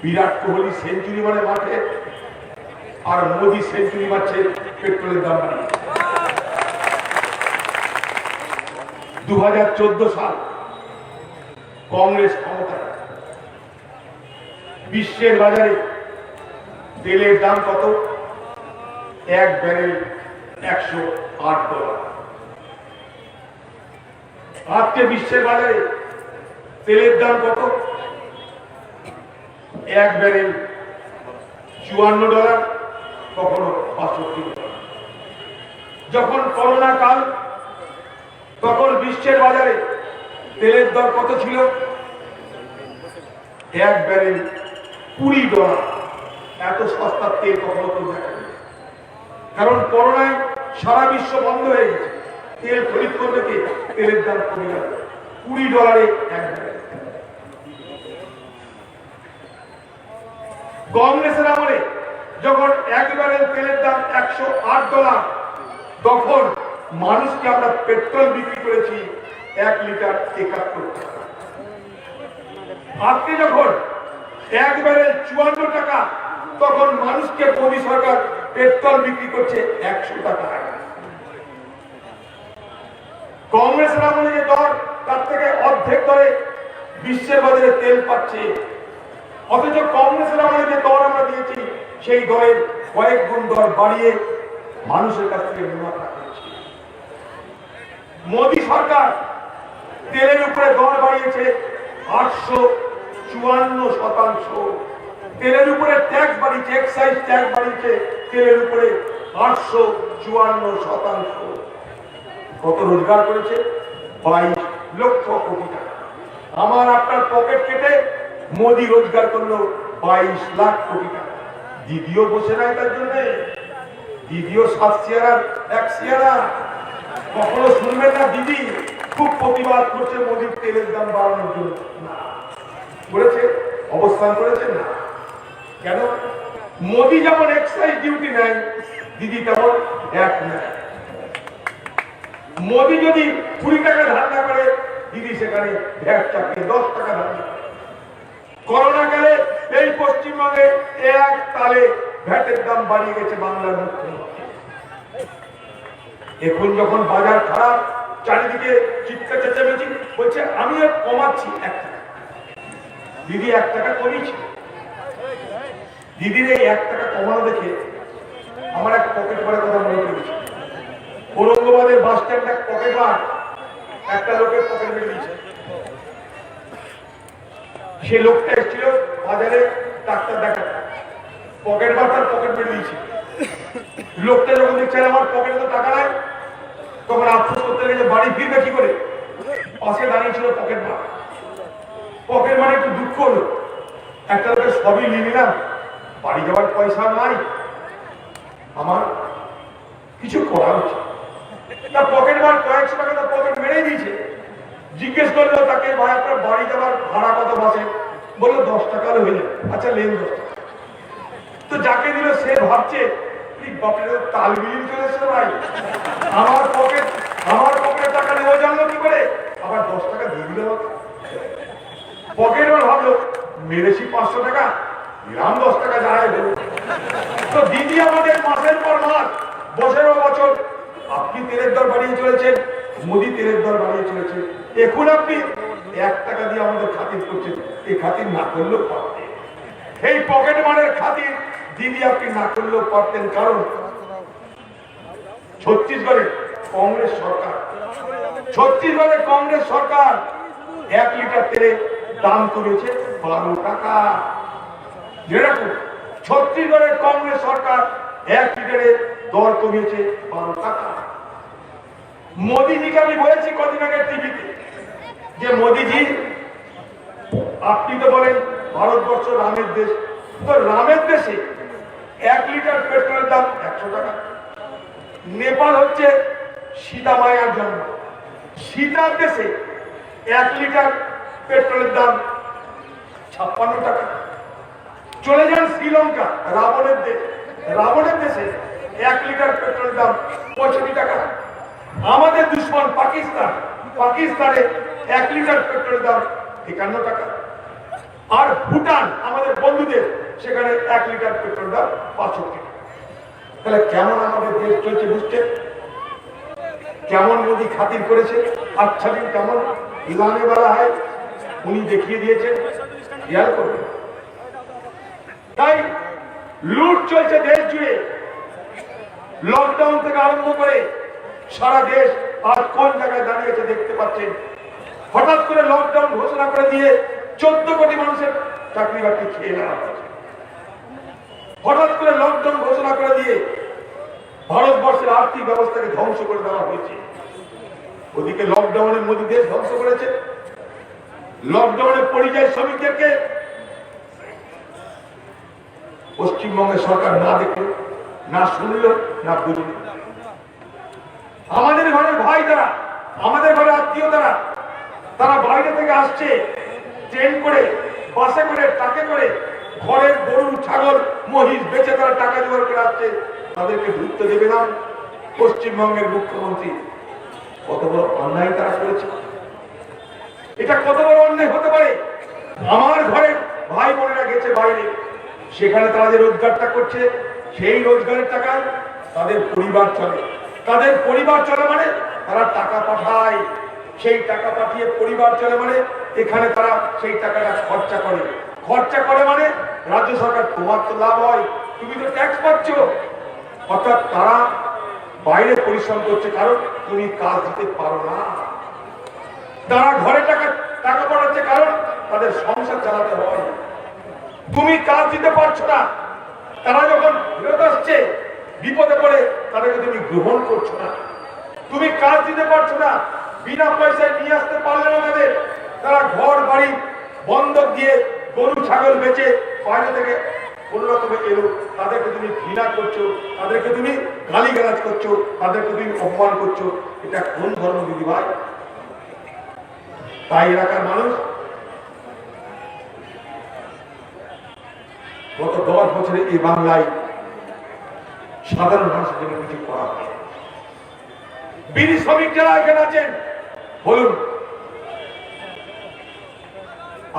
বিরাট কোহলি সেঞ্চুরি মানে মাঠে, আর মোদী সেঞ্চুরি মারছে পেট্রোলের দাম বাড়িয়ে। 2014 সাল কংগ্রেস ক্ষমতা, বিশ্বের বাজারে তেলের দাম কত? 1 ব্যারেল $108। আজকে বিশ্বের বাজারে তেলের দাম কত? 1 ব্যারেল $54, কখনো $65। যখন করোনা কাল, তখন বিশ্বের বাজারে তেলের দর কত ছিল? 1 ব্যারেল $20। এত সস্তা তেল কখনো তো দেখা যায়। কারণ করোনায় সারা বিশ্ব বন্ধ হয়ে গেছে। তেল খরিদ করবে কে? তেলের দাম কমে গেল $20 1 ব্যারেল। কংগ্রেসের আমলে যখন 1 ব্যারেল তেলের দাম $108, তখন মানুষকে আমরা পেট্রোল বিক্রি করেছি 1 লিটার 71 টাকা। আজকে যখন 1 ব্যারেল $54 টাকা, তখন মানুষকে মোদী সরকার পেট্রোল বিক্রি করছে 100 টাকা। কংগ্রেসের আমলে যে দর, তার থেকে অর্ধেক দরে বিশ্বের বাজারে তেল পাচ্ছে। অথচ কংগ্রেসের আমলে যে দর আমরা দিয়েছি, সেই দরের কয়েক গুণ দর বাড়িয়ে মানুষের কাছ থেকে মুনাফা করছে। মোদী সরকার তেলের উপরে দর বাড়িয়েছে 854%। তেলের উপরে ট্যাক্স বাড়িয়েছে, এক্সাইজ ট্যাক্স বাড়িয়েছে তেলের উপরে 854%। কত রোজগার করেছে? 22 লক্ষ কোটি টাকা। আমার আপনার পকেট কেটে মোদী রোজগার করলো 22 লাখ কোটি টাকা। দিদিও বসে নাই তার জন্য। দিদিও 7 চেয়ার 1 চেয়ার কখনো শুনবেন না। দিদি খুব প্রতিবাদ করছে মোদীর তেলের দাম বাড়ানোর জন্য। না করেছে, অবস্থান করেছে না। কেন? মোদী যেমন এক্সাইজ ডিউটি নেয়, দিদি তেমন এক নেয়। মোদী যদি 20 টাকা ধান্দা করে, দিদি সেখানে ভ্যাট চাপিয়ে 10 টাকা ধান্দা করে। করোনা কালে এই পশ্চিমবঙ্গে এক তালে ভ্যাটের দাম বাড়িয়ে গেছে বাংলার মুখ্যমন্ত্রী। এখন যখন বাজার খারাপ, চারিদিকে চিৎকার চেঁচামেচি, বলছে আমি আর কমাচ্ছি 1 টাকা। দিদি 1 টাকা কমিয়েছে। দিদির এই 1 টাকা কমানো দেখে আমার এক পকেট মারের কথা মনে পড়েছে। ঔরঙ্গাবাদের বাস স্ট্যান্ড এক পকেট মার একটা লোকের পকেট মেরে দিয়েছে। সে লোকটা এসেছিল বাজারে ডাক্তার দেখাতে, পকেট মার তার পকেট মেরে দিয়েছে। লোকটা যখন দেখছে আমার পকেটে তো টাকা নাই, তখন আফসোস করতে লেগে বাড়ি ফিরবে কি করে। পাশে দাঁড়িয়ে ছিল পকেট মার। পকেট মারে একটু দুঃখ হলো, একটা লোকের সবই নিয়ে নিলাম, বাড়ি যাওয়ার পয়সা নাই, আমার কিছু করা উচিত। তার পকেট মার কয়েকশো টাকা তার পকেট মেরেই দিয়েছে। জিজ্ঞেস করলো তাকে, ভাই আপনার বাড়ি যাওয়ার ভাড়া কত বাসে? বললো 10 টাকা হয়ে যাবে। আচ্ছা লেন 10 টাকা। তো যাকে দিল সে ভাবছে বাপের তাল মিলিয়ে চলে এসছে, ভাই আমার পকেটে টাকা নেওয়া জানলো কি করে, আবার 10 টাকা দিয়ে দিল। পকেট মার ভাবলো মেরেছি 500 টাকা, নিলাম 10 টাকা যাই দেবো। তো দিদি আমাদের মাসের পর মাস, বছরের বছর আপনি তেলের দর বাড়িয়ে চলেছেন, মোদি তেলের দর বাড়িয়ে চলেছে। এখন আপনি 1 টাকা দিয়ে আমাদের খাতির করছেন, এই খাতির না করলেও পারতেন। এই পকেট মারের খাতির দিদি আপনি না করলেও পারতেন। কারণ ছত্তিশগড়ে কংগ্রেস সরকার 1 লিটার তেলে দাম করেছে 12 টাকা। যেরকম ছত্তিশগড়ের কংগ্রেস সরকার 1 লিটারে দর কমিয়েছে 12 টাকা। মোদীজিকে আমি বলেছি কদিন আগে টিভিতে যে মোদীজি আপনি তো বলেন ভারতবর্ষ রামের দেশ, তো রামের দেশে 1 লিটার পেট্রোলের দাম 100 টাকা। নেপাল হচ্ছে সীতা মায়ার জন্ম, সীতার দেশে 1 লিটার পেট্রোলের দাম 56 টাকা। চলে যান শ্রীলঙ্কা, রাবণের দেশে 1 লিটার পেট্রোলের দাম 65 টাকা। আমাদের দুশ্মন পাকিস্তানে 1 লিটার পেট্রোলের দাম 51 টাকা। আর ভুটান আমাদের বন্ধুদের, সেখানে 1 লিটার পেট্রোল দাম 65 টাকা। তাহলে কেমন আমাদের দেশ চলছে বুঝতে, কেমন মোদী খাতির করেছে। আচ্ছা দিন কেমন ইলানে বলা হয় উনি দেখিয়ে দিয়েছেন, খেয়াল করবেন। তাই লুট চলছে দেশ জুড়ে, লকডাউন থেকে আরম্ভ করে সারা দেশ আর কোন জায়গায় দাঁড়িয়েছে দেখতে পাচ্ছেন। হঠাৎ করে লকডাউন ঘোষণা করে দিয়ে 14 কোটি মানুষের চাকরি বাকরি খেয়ে নেওয়া হয়েছে। হঠাৎ করে লকডাউন ঘোষণা করে দিয়ে ভারতবর্ষের আর্থিক ব্যবস্থাকে ধ্বংস করে দেওয়া হয়েছে। ওদিকে লকডাউনের মধ্যে দেশ ধ্বংস করেছে। লকডাউনের পরিযায়ী শ্রমিকদেরকে পশ্চিমবঙ্গের সরকার না দেখলো, না শুনলো, না বুঝলো। আমাদের ঘরের ভাই তারা, আমাদের ঘরের আত্মীয় তারা বাইরে থেকে আসছে ট্রেন করে, বাসে করে, ট্রাকে করে, ঘরের গরু ছাগল মহিষ বেচে তারা টাকা জোগাড় করে আসছে, তাদেরকে ঢুকতে দেবে না। পশ্চিমবঙ্গের মুখ্যমন্ত্রী কত বড় অন্যায় তারা করেছে। এটা কত বড় অন্যায় হতে পারে। আমার ঘরে ভাই বোনেরা গেছে বাইরে, সেখানে তারা যে রোজগারটা করছে, সেই রোজগারের টাকায় তাদের পরিবার চলে। তাদের পরিবার চলে মানে তারা টাকা পাঠায়, সেই টাকা পাঠিয়ে পরিবার চলে মানে এখানে তারা সেই টাকাটা খরচা করে মানে রাজ্য সরকার, তোমার তো লাভ হয়, তুমি তো ট্যাক্স পাচ্ছ। অর্থাৎ তারা বাইরে পরিশ্রম করছে, কারণ তুমি কাজ দিতে পারো না। তারা ঘরে টাকা পাঠাচ্ছে, কারণ তাদের সংসার চালাতে হয়। তুমি কাজ দিতে পারছো না, তারা যখন ফেরত আসছে বিপদে পড়ে তাদেরকে তুমি গ্রহণ করছো না। তুমি কাজ দিতে পারছো না, বিনা পয়সায় নিয়ে আসতে পারলে না তাদের, তারা ঘর বাড়ি বন্ধক দিয়ে গরু ছাগল বেচে বাইরে থেকে কোনরকমে এলো, তাদেরকে তুমি ঘৃণা করছো, তাদেরকে তুমি গালিগালাজ করছো, তাদেরকে তুমি অপমান করছো। এটা কোন ধর্ম দিদি ভাই? তাই এলাকার মানুষ গত 10 বছরে এই বাংলায় সাধারণ মানুষের জন্য কিছু করা হয়। বিড়ি শ্রমিক যারা এখানে আছেন বলুন,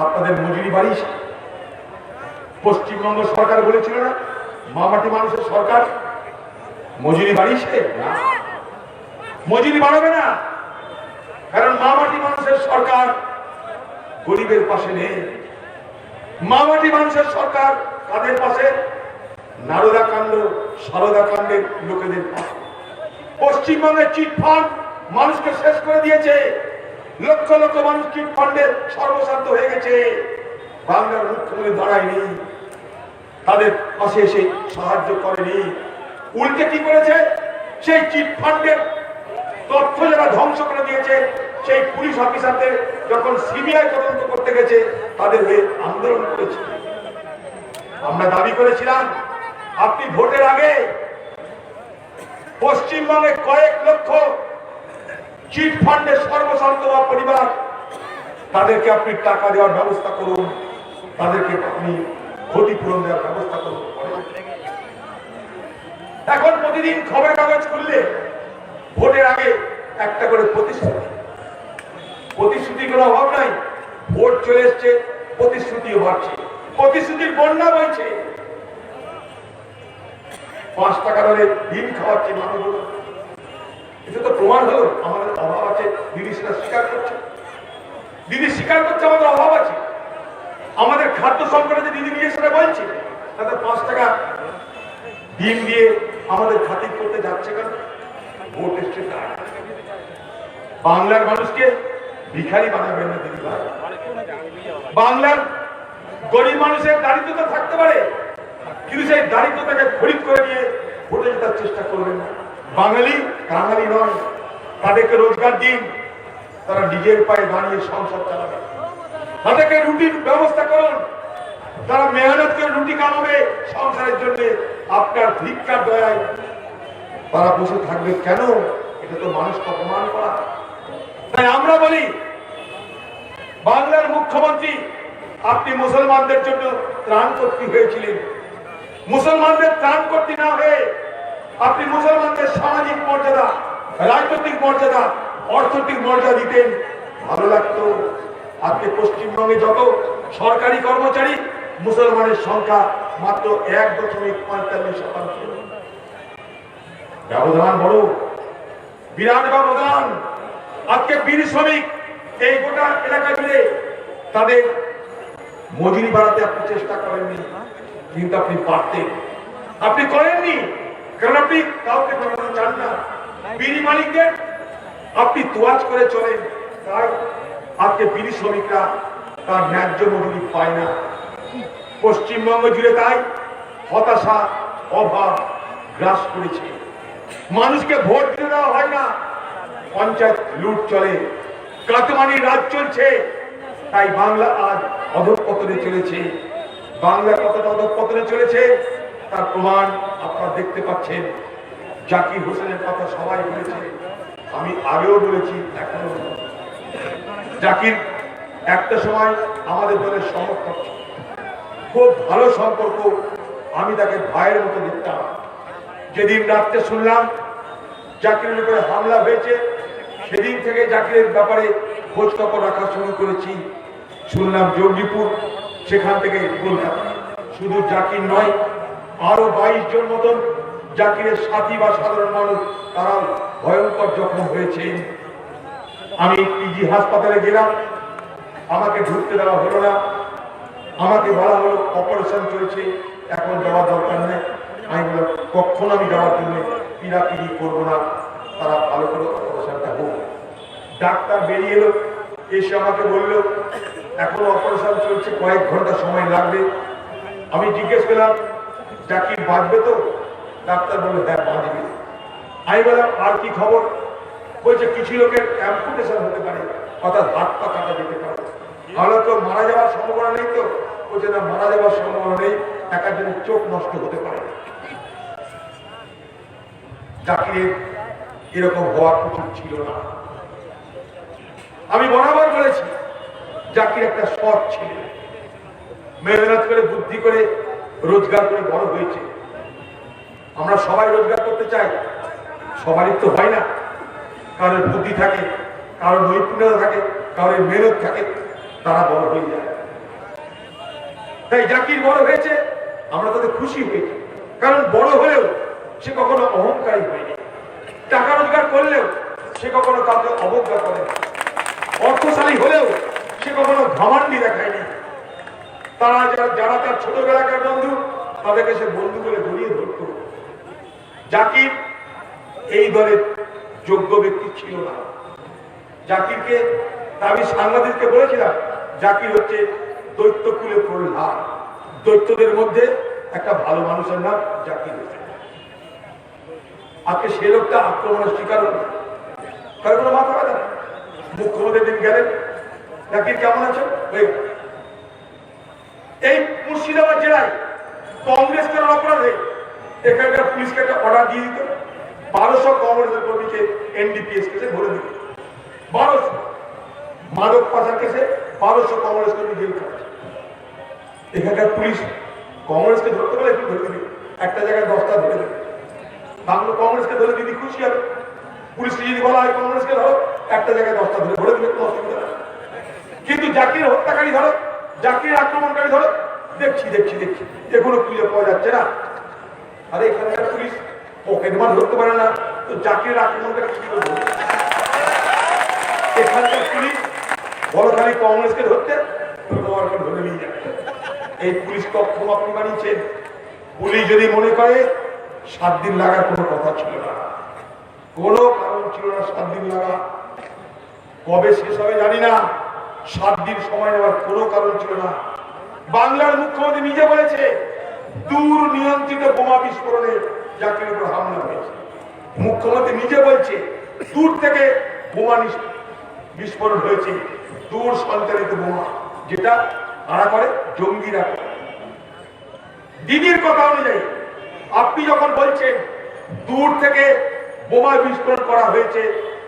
আপনাদের মজুরি বাড়িয়েছে? পশ্চিমবঙ্গ সরকার বলেছিল না মামাটি মানুষের সরকার, মজুরি বাড়িয়েছে না? মজুরি বাড়াবে না, কারণ মামাটি মানুষের সরকার গরিবের পাশে নেই। মামাটি মানুষের সরকার কাদের পাশে? নারদা কাণ্ড সারদা কাণ্ডের লোকেদের পাশে। পশ্চিমবঙ্গের চিটফান্ড মানুষকে শেষ করে দিয়েছে, লক্ষ লক্ষ মানুষ চিটফান্ডে সর্বশান্ত হয়ে গেছে। বাংলার মুখ্যমন্ত্রী দাঁড়ায়নি, তাদের পাশে এসে সাহায্য করেনি, উল্টে কি করেছে? সেই চিটফান্ডের তথ্য যারা ধ্বংস করে দিয়েছে, সেই পুলিশ অফিসারদের যখন সিবিআই তদন্ত করতে গেছে তাদের হয়ে আন্দোলন করেছে। আমরা দাবি করেছিলাম আপনি ভোটের আগে পশ্চিমবঙ্গে কয়েক লক্ষ চিটফান্ডের সর্বশান্ত পরিবার, তাদেরকে আপনি টাকা দেওয়ার ব্যবস্থা করুন, তাদেরকে আপনি ক্ষতিপূরণ দেওয়ার ব্যবস্থা করুন। এখন প্রতিদিন খবরের কাগজ খুললে ভোটের আগে একটা করে প্রতিশ্রুতি কোনো অভাব নাই। ভোট চলে এসছে, প্রতিশ্রুতিও বাড়ছে, প্রতিশ্রুতির বন্যা বইছে। 5 টাকা দরে ডিম খাওয়াচ্ছে মানুষগুলো, এটা তো প্রমাণ হলো আমাদের অভাব আছে। দিদি সেটা স্বীকার করছে, দিদি স্বীকার করছে আমাদের অভাব আছে। আমাদের খাদ্য সংকটে যে দিদি নিয়ে সেটা বলছে, তাদের 5 টাকা ডিম দিয়ে আমাদের খাতির করতে যাচ্ছে কেন? ভোট এসছে। বাংলার মানুষকে ভিখারি বানাবেন না দিদি ভাই। বাংলার গরিব মানুষের দারিদ্রতা থাকতে পারে, কিন্তু সেই দারিদ্রতাকে খরিদ করে নিয়ে ভোটে জেতার চেষ্টা করবেন না। বাঙালি কাঙালি নয়, তাদেরকে রোজগার দিন, তারা নিজের পায়ে দাঁড়িয়ে সংসার চালাবে। তাদেরকে রুটির ব্যবস্থা করুন, তারা মেহনত করে রুটি কামাবে সংসারের জন্য। আপনার ভিক্ষার দয়ায় তারা বসে থাকবে কেন? এটা তো মানুষকে অপমান করা। তাই আমরা বলি, বাংলার মুখ্যমন্ত্রী আপনি মুসলমানদের জন্য ত্রাণকর্তী হয়েছিলেন। মুসলমানদের ত্রাণকর্তী না হয়ে আপনি মুসলমানদের সামাজিক মর্যাদা, রাজনৈতিক মর্যাদা, অর্থনৈতিক মর্যাদা দিতেন, ভালো লাগতো। আজকে পশ্চিমবঙ্গে যত সরকারি কর্মচারী, মুসলমানের সংখ্যা মাত্র 1.45%। ব্যবধান বড়, বিরাট ব্যবধান। আজকে বিড়ি শ্রমিক এই গোটা এলাকা জুড়ে তাদের মজুরি বাড়াতে আপনি চেষ্টা করেননি, কিন্তু আপনি পারতেন, আপনি করেননি, কারণ আপনি কাউকে বাড়াতে চান না। বিড়ি মালিকদের আপনি তোয়াজ করে চলেন, তাই আজকে বিড়ি শ্রমিকরা তার ন্যায্য মজুরি পায় না। পশ্চিমবঙ্গ জুড়ে তাই হতাশা, অভাব গ্রাস করেছে। মানুষকে ভোট দিতে দেওয়া হয় না, পঞ্চায়েত লুট চলে, কাটমানি রাজ চলছে। তাই বাংলা আজ অধঃপতনে চলেছে। বাংলা কতটা অধঃপতনে চলেছে তার প্রমাণ আপনারা দেখতে পাচ্ছেন। জাকির হোসেনের কথা সবাই বলেছে, আমি আগেও বলেছি, এখনো। জাকির একটা সময় আমাদের দলের সমর্থক, খুব ভালো সম্পর্ক, আমি তাকে ভাইয়ের মতো দেখতাম। যেদিন রাত্রে শুনলাম জাকিরের উপরে হামলা হয়েছে, সেদিন থেকে জাকিরের ব্যাপারে খোঁজ খবর রাখা শুরু করেছি। শুনলাম জঙ্গিপুর, সেখান থেকে বললাম শুধু জাকির নয়, আরো 22 জন মতন জাকিরের সাথী বা সাধারণ মানুষ তারাও ভয়ঙ্কর জখম হয়েছে। আমি পিজি হাসপাতালে গেলাম, আমাকে ঢুকতে দেওয়া হলো না। আমাকে বলা হলো অপারেশন চলছে, এখন যাওয়ার দরকার নেই। আমি বললাম কখন আমি যাওয়ার জন্য পিড়াপিড়ি করবো না, তারা ভালো করে অপারেশনটা হোক। ডাক্তার বেরিয়ে এলো, এসে আমাকে বললো এখনো অপারেশন চলছে, কয়েক ঘন্টা সময় লাগবে। আমি জিজ্ঞেস করলাম জাকির বাঁচবে তো? ডাক্তার বললো হ্যাঁ বাঁচবে। আমি বললাম আর কি খবর? বলছে কিছু লোকের অ্যাম্পুটেশন হতে পারে, অর্থাৎ হাত পা কাটা যেতে পারে। তাহলে তো মারা যাওয়ার সম্ভাবনা নেই তো? বলছে না, মারা যাওয়ার সম্ভাবনা নেই, একজনের চোখ নষ্ট হতে পারে। জাকিরের এরকম হওয়ার উচিত ছিল না। আমি বরাবর বলেছি জাকির একটা সৎ ছেলে, মেহনত করে বুদ্ধি করে রোজগার করে বড় হয়েছে। আমরা সবাই রোজগার করতে চাই, সবারই তো হয় না। কারোর বুদ্ধি থাকে, কারোর নৈপুণ্যতা থাকে, কারোর মেহনত থাকে, তারা বড় হয়ে যায়। তাই জাকির বড় হয়েছে, আমরা তাদের খুশি হয়েছি। কারণ বড় হলেও সে কখনো অহংকারী হয়নি। টাকা রোজগার করলেও সে কখনো কাউকে অবজ্ঞা করে না। অর্থশালী হলেও সে কখনো ঘামান্ডি দেখায়নি। তারা যারা তার ছোটবেলাকার বন্ধু তাদেরকে সে বন্ধু বলে জড়িয়ে ধরত। জাকির এই দলের যোগ্য ব্যক্তি ছিল না। জাকিরকে আমি সাংবাদিককে বলেছিলাম, জাকির হচ্ছে দৈত্যকুলে প্রহ্লাদ, দৈত্যদের মধ্যে একটা ভালো মানুষের নাম জাকির হোসেন। আজকে সে লোকটা আক্রমণের শিকার হল, কারণ কোনো মাথা ব্যথা। মুখ্যমন্ত্রী দিন গেলেন, জাকির কেমন আছে? এই মুর্শিদাবাদ জেলায় কংগ্রেস করার অপরাধে এখানকার পুলিশকে একটা অর্ডার দিয়ে দিত, 1200 কংগ্রেসের কর্মীকে এনডিপিএস কেসে ভরে দিত। 1200 মাদক পাচার কেসে 1200 কংগ্রেস কর্মী জেল খাচ্ছে। এখানকার পুলিশ কংগ্রেসকে ধরতে পারে, একটু ধরে দিবি, একটা জায়গায় 10টা ধরে দেবে। বাংলা কংগ্রেসকে ধরে দিদি খুশি হবে। পুলিশকে যদি বলা হয় কংগ্রেসকে ধরো, একটা জায়গায় 10টা ধরে ভরে দিবে, কোনো অসুবিধা নেই। কিন্তু জাকির হত্যাকারী ধরো, জাকির আক্রমণকারী ধরো, দেখছি দেখছি দেখছি এগুলো খুঁজে পাওয়া যাচ্ছে না। আরে এখানকার পুলিশ পকেট মার ধরতে পারে না, তো জাকির আক্রমণকারী কি করবে? এখানকার পুলিশ বড় খালি কংগ্রেসকে ধরতে ধরে নিয়ে যাবে। এই পুলিশ কখন আপনি বানিয়েছেন? পুলিশ যদি মনে করে 7 দিন লাগার কোনো কথা ছিল না, কোনো কারণ ছিল না 7 দিন লাগা। কবে শেষ হবে জানি না, 7 দিন সময় নেওয়ার কোনো কারণ ছিল না। বাংলার মুখ্যমন্ত্রী নিজে বলেছে দূর নিয়ন্ত্রিত বোমা বিস্ফোরণে জাকির উপর হামলা হয়েছে। মুখ্যমন্ত্রী নিজে বলছে দূর থেকে বোমা বিস্ফোরণ হয়েছে, দূর সঞ্চালিত বোমা, যেটা কারা করে? জঙ্গিরা করে। দিদির কথা অনুযায়ী আপনি যখন বলছেন দূর থেকে বোমা বিস্ফোরণ করা হয়েছে,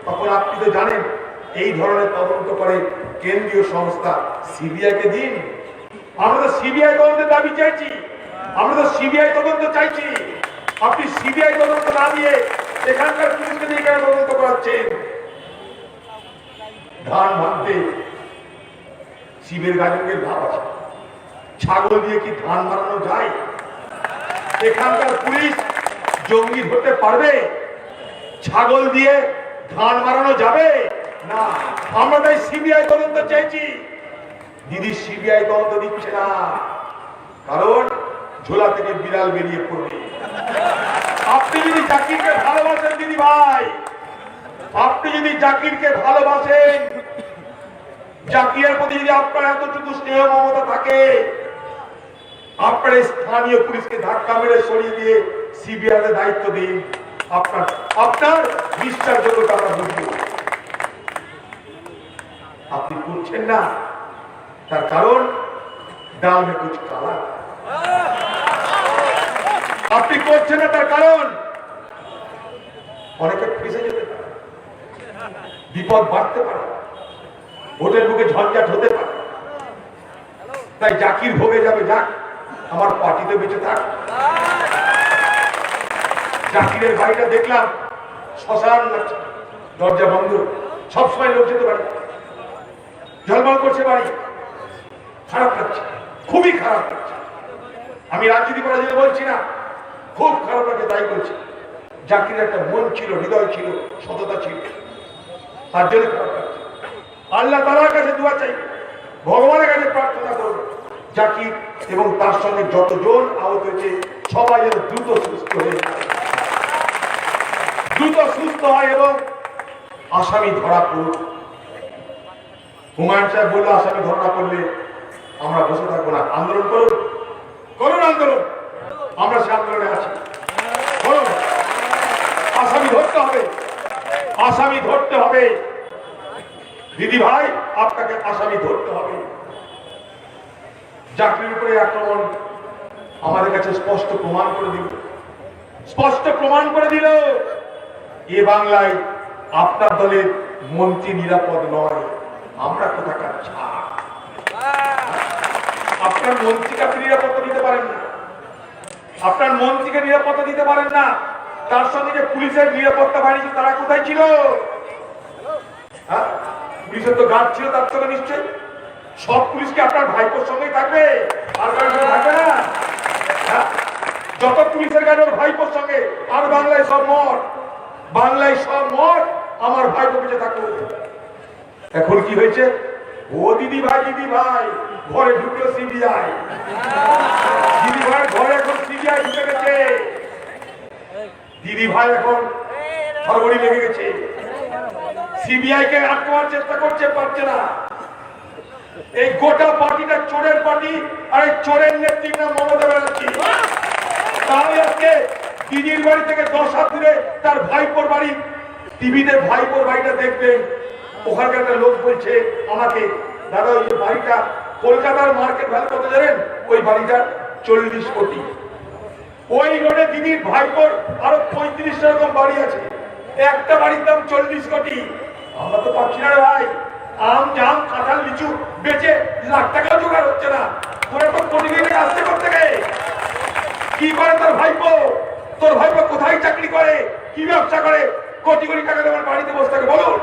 তখন আপনি তো জানেন এই ধরনের তদন্ত করে কেন্দ্রীয় সংস্থা সিবিআইকে দিন। আমরা তো সিবিআই তদন্তের দাবি চাইছি, আমরা তো সিবিআই তদন্ত চাইছি। আপনি সিবিআই তদন্ত না দিয়ে এখানকার পুলিশকে দিয়ে কেন তদন্ত করাচ্ছেন? ধান ভাঙতে শিবের গাজনের ভাব আছে, ছাগল দিয়ে কি ধান মারানো যায়? এখানকার পুলিশ জঙ্গি ধরতে পারবে? ছাগল দিয়ে ধান মারানো যাবে না। আমরা তাই সিবিআই তদন্ত চাইছি। দিদি সিবিআই তদন্ত দিচ্ছে না, কারণ ঝোলা থেকে বিড়াল বেরিয়ে পড়বে। আপনি যদি জাকিরকে ভালোবাসেন দিদি ভাই, আপনি যদি জাকিরকে ভালোবাসেন, জাকিরের প্রতি যদি আপনার এতটুকু স্নেহ মমতা থাকে, আপনার স্থানীয় পুলিশকে ধাক্কা মেরে সরিয়ে দিয়ে সিবিআই এর দায়িত্ব দিন। আপনার বিশ্বাসযোগ্যতা আমরা বুঝব। আপনি করছেন না, তার কারণ ডাল মে কুছ কালা। আপনি করছেন না, তার কারণ অনেকে ফেসে যেতে পারে, বিপদ বাড়তে পারে, ভোটের বুকে ঝঞ্ঝাট হতে পারে। তাই জাকির ভোগে যাবে, যাক, আমার পার্টিতে বেঁচে থাক। জাকিরের বাড়িটা দেখলাম শ্মশান লাগছে, দরজা বন্ধ, সবসময় লোক যেতে পারে, ঝলমল করছে বাড়ি। খারাপ লাগছে, খুবই খারাপ লাগছে। আমি রাজনীতি করার জন্য বলছি না, খুব খারাপ লাগে, তাই বলছি। জাকিরের একটা মন ছিল, হৃদয় ছিল, সততা ছিল, তার জন্য খারাপ লাগছে। আল্লাহ তাআলার কাছে দোয়া চাই, ভগবানের কাছে প্রার্থনা করব, জাকির এবং তার সঙ্গে যতজন আহত হয়েছে সবাই যেন দ্রুত সুস্থ হয়ে যায়, দ্রুত সুস্থ হয় এবং আসামি ধরা পড়ুক। হুমায়ুন সাহেব বললো আসামি ধরা না করলে আমরা বসে থাকবো না, আন্দোলন করুন, করুন আন্দোলন, আমরা সে আন্দোলনে আছি। করুন, আসামি ধরতে হবে, আসামি ধরতে হবে। দিদি ভাই, আপনাকে আসামি ধরতে হবে। জাকিরের উপরে আক্রমণ আমাদের কাছে স্পষ্ট প্রমাণ করে দিল, স্পষ্ট প্রমাণ করে দিল এ বাংলায় আপনার দলের মন্ত্রী নিরাপদ নয়। আমরা কোথাকার ছাড়? আপনার মন্ত্রীকে আপনি নিরাপত্তা দিতে পারেন না, আপনার মন্ত্রীকে নিরাপত্তা দিতে পারেন না। তার সঙ্গে যে পুলিশের নিরাপত্তা বাহিনী তারা কোথায় ছিল? পুলিশের তো গার্ড ছিল, তার সঙ্গে নিশ্চয়ই সব পুলিশকে আপনার ভাইপোর সঙ্গেই থাকবে, আর কারোর সঙ্গে থাকবে না। যত পুলিশের গার্ড ওর ভাইপোর সঙ্গে। আর বাংলায় সব মঠ, বাংলায় সব মঠ আমার ভাই ভাইপো বেঁচে থাকুক। এখন কি হয়েছে? ও দিদি ভাই ঘরে ঢুকলো সিবিআই। দিদি ভাই ঘরে এখন সিবিআই ঢুকে গেছে। দিদি ভাই এখন হড়বড়ি লেগে গেছে। সিবিআই কে আটকানোর চেষ্টা করছে, পারছে না। এই গোটা পার্টিটা চোরের পার্টি, আর এই চোরের নেতৃত্ব মমতা ব্যানার্জি। তাহলে আজকে দিদির বাড়ি থেকে 10 হাত দূরে তার ভাইপোর বাড়ি, টিভিতে ভাইপোর বাড়িটা দেখবেন। ওখানকার একটা লোক বলছে আমাকে, দাদা ওই বাড়িটা কলকাতার মার্কেট ভ্যালু কত জানেন? ওই বাড়িটা 40 কোটি। ওই রোডে দিদির ভাইপোর আরো 35 রকম বাড়ি আছে, একটা বাড়ির দাম 40 কোটি। আমরা তো পাচ্ছি না রে ভাই। আম জাম কাঁঠাল লিচু বেচে লাখ টাকা জোগাড় হচ্ছে না। তোরা তো কোটি কোটি আসছে করতে গেলে কি করে তোর ভাইপো? তোর ভাইপো কোথায় চাকরি করে, কি ব্যবসা করে? কোটি কোটি টাকা তোমার বাড়িতে বসে থাকে বলুন।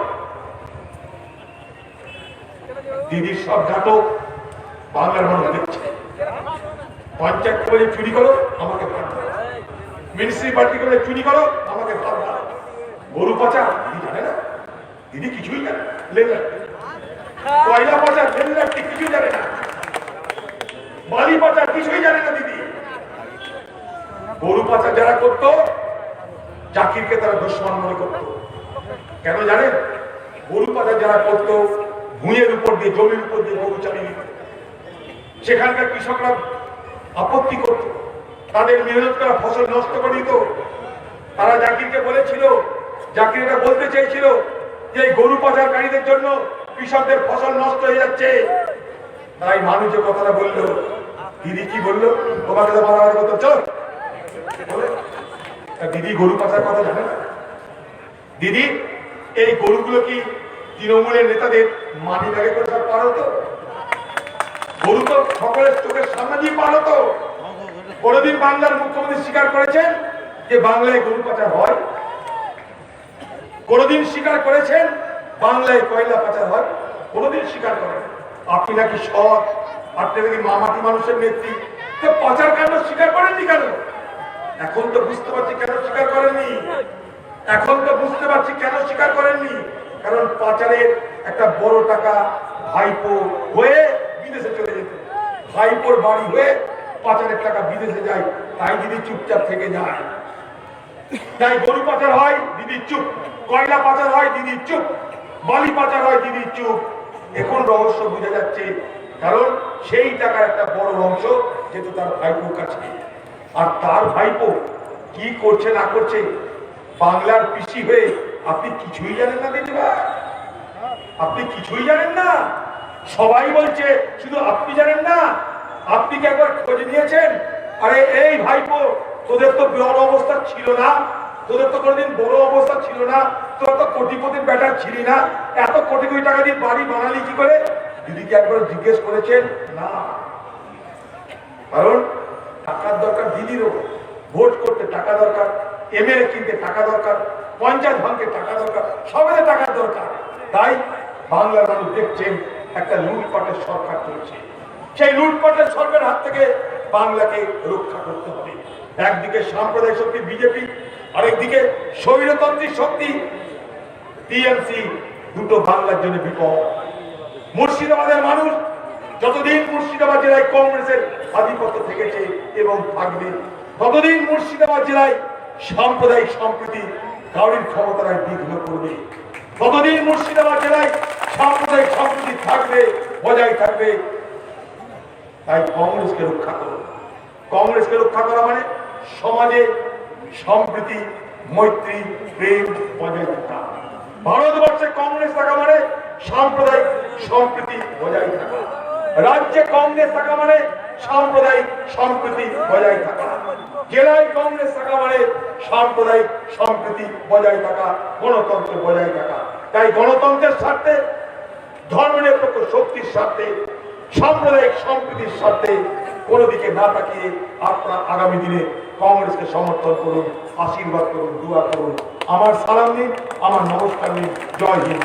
দিদির সব নাটক বাংলার মানুষ দেখছে। পঞ্চায়েত করে চুরি করো, আমাকে ভাগ দাও। মিউনিসিপালিটি করে চুরি করো, আমাকে ভাগ দাও। গরু পাচা দিদি জানে না, দিদি কিছুই জানে না। কয়লা পাচা কিছুই জানে না, বালি পাচা কিছুই জানে না দিদি। গরু পাচা যারা করতো জাকিরকে তারা দুশ্মন মনে করতো। কেন জানেন? গরু পাচা যারা করতো ভূঁইয়ের উপর দিয়ে, জমির উপর দিয়ে গরু চালিয়ে দিত। সেখানকার কৃষকরা আপত্তি করত, তাদের মেহনত করা ফসল নষ্ট করে দিত। তারা জাকিরকে বলেছিল, জাকির এটা বলতে চেয়েছিল যে গরু পাচারকারীদের জন্য কৃষকদের ফসল নষ্ট হয়ে যাচ্ছে। তাই মানুষ যে কথাটা বললো, দিদি কি বললো? তোমাকে তো মারামারি করতে চল। দিদি গরু পাচার কথা জানে না। দিদি এই গরুগুলো কি তৃণমূলের নেতাদের মানি ব্যাগে করে সব পার হতো? গরু তো সকলের চোখের সামনে দিয়ে পার হতো। কোনদিন বাংলার মুখ্যমন্ত্রী স্বীকার করেছেন যে বাংলায় গরু পাচার হয়? কোনদিন স্বীকার করেছেন বাংলায় কয়লা পাচার হয়? কোনদিন স্বীকার করেন? আপনি নাকি সৎ, আপনি নাকি মামাটি মানুষের নেত্রী, তো পাচার কাণ্ড স্বীকার করেননি কেন? এখন তো বুঝতে পারছি কেন স্বীকার করেননি। এখন তো বুঝতে পারছি কেন স্বীকার করেননি। কারণ পাচারের একটা বড় টাকা ভাইপো হয়ে বিদেশে চলে যেত। ভাইপোর বাড়ি হয়ে পাচারের টাকা বিদেশে যায়, তাই দিদি চুপচাপ থেকে যায়। তাই গরু পাচার হয়, দিদি চুপ। কয়লা পাচার হয়, দিদি চুপ। বালি পাচার হয়, দিদি চুপ। এখন রহস্য বোঝা যাচ্ছে, কারণ সেই টাকার একটা বড় অংশ যেহেতু তার ভাইপোর কাছে। আর তার ভাইপো কি করছে না করছে বাংলার পিসি হয়ে আপনি কিছুই জানেন না দিদি ভাই। আপনি কিছুই জানেন না। সবাই বলছে, শুধু আপনি জানেন না। আপনি কি একবার খোঁজ নিয়েছেন? আরে এই ভাইপো, তোদের তো বড় অবস্থা ছিল না, তোদের তো কোনোদিন বড় অবস্থা ছিল না, তোরা তো কোটিপতির ব্যাটার ছিলি না, এত কোটি কোটি টাকা দিয়ে বাড়ি বানালি কি করে? দিদিকে একবার জিজ্ঞেস করেছেন? না। কারণ টাকার দরকার দিদিরও। ভোট করতে টাকা দরকার, এমএলএ কিনতে টাকা দরকার, পঞ্চায়েত ভাঙতে টাকা দরকার, সবেতে টাকার দরকার। তাই বাংলার মানুষ দেখছেন একটা লুটপাটের সরকার চলছে। সেই লুটপাটের সরকারের হাত থেকে বাংলাকে রক্ষা করতে হবে। একদিকে সাম্প্রদায়িক শক্তি বিজেপি, আরেকদিকে স্বৈরতান্ত্রিক শক্তি টিএমসি। দুটো বাংলার জন্য বিপদ। মুর্শিদাবাদের মানুষ যতদিন মুর্শিদাবাদ জেলায় কংগ্রেসের আধিপত্য থেকেছে এবং থাকবে, ততদিন মুর্শিদাবাদ জেলায় সাম্প্রদায়িক সম্প্রীতি কারোর ক্ষমতায় বিঘ্ন করবে। ততদিন মুর্শিদাবাদ জেলায় সাম্প্রদায়িক সম্প্রীতি থাকবে, বজায় থাকবে। তাই কংগ্রেসকে রক্ষা করো। কংগ্রেসকে রক্ষা করা মানে সমাজে সম্প্রীতি, মৈত্রী, প্রেম বজায় থাকা। ভারতবর্ষে কংগ্রেস থাকা মানে সাম্প্রদায়িক সম্প্রীতি বজায় থাকা। রাজ্যে কংগ্রেস থাকা মানে সাম্প্রদায়িক সম্প্রীতি বজায় থাকা। জেলায় কংগ্রেস থাকা মানে সাম্প্রদায়িক সম্প্রীতি বজায় থাকা, গণতন্ত্র বজায় থাকা। তাই গণতন্ত্রের স্বার্থে, ধর্মনিরপেক্ষ শক্তির স্বার্থে, সাম্প্রদায়িক সম্প্রীতির স্বার্থে কোনো দিকে না তাকিয়ে আপনারা আগামী দিনে কংগ্রেসকে সমর্থন করুন, আশীর্বাদ করুন, দোয়া করুন। আমার সালাম নিন, আমার নমস্কার নিন। জয় হিন্দ।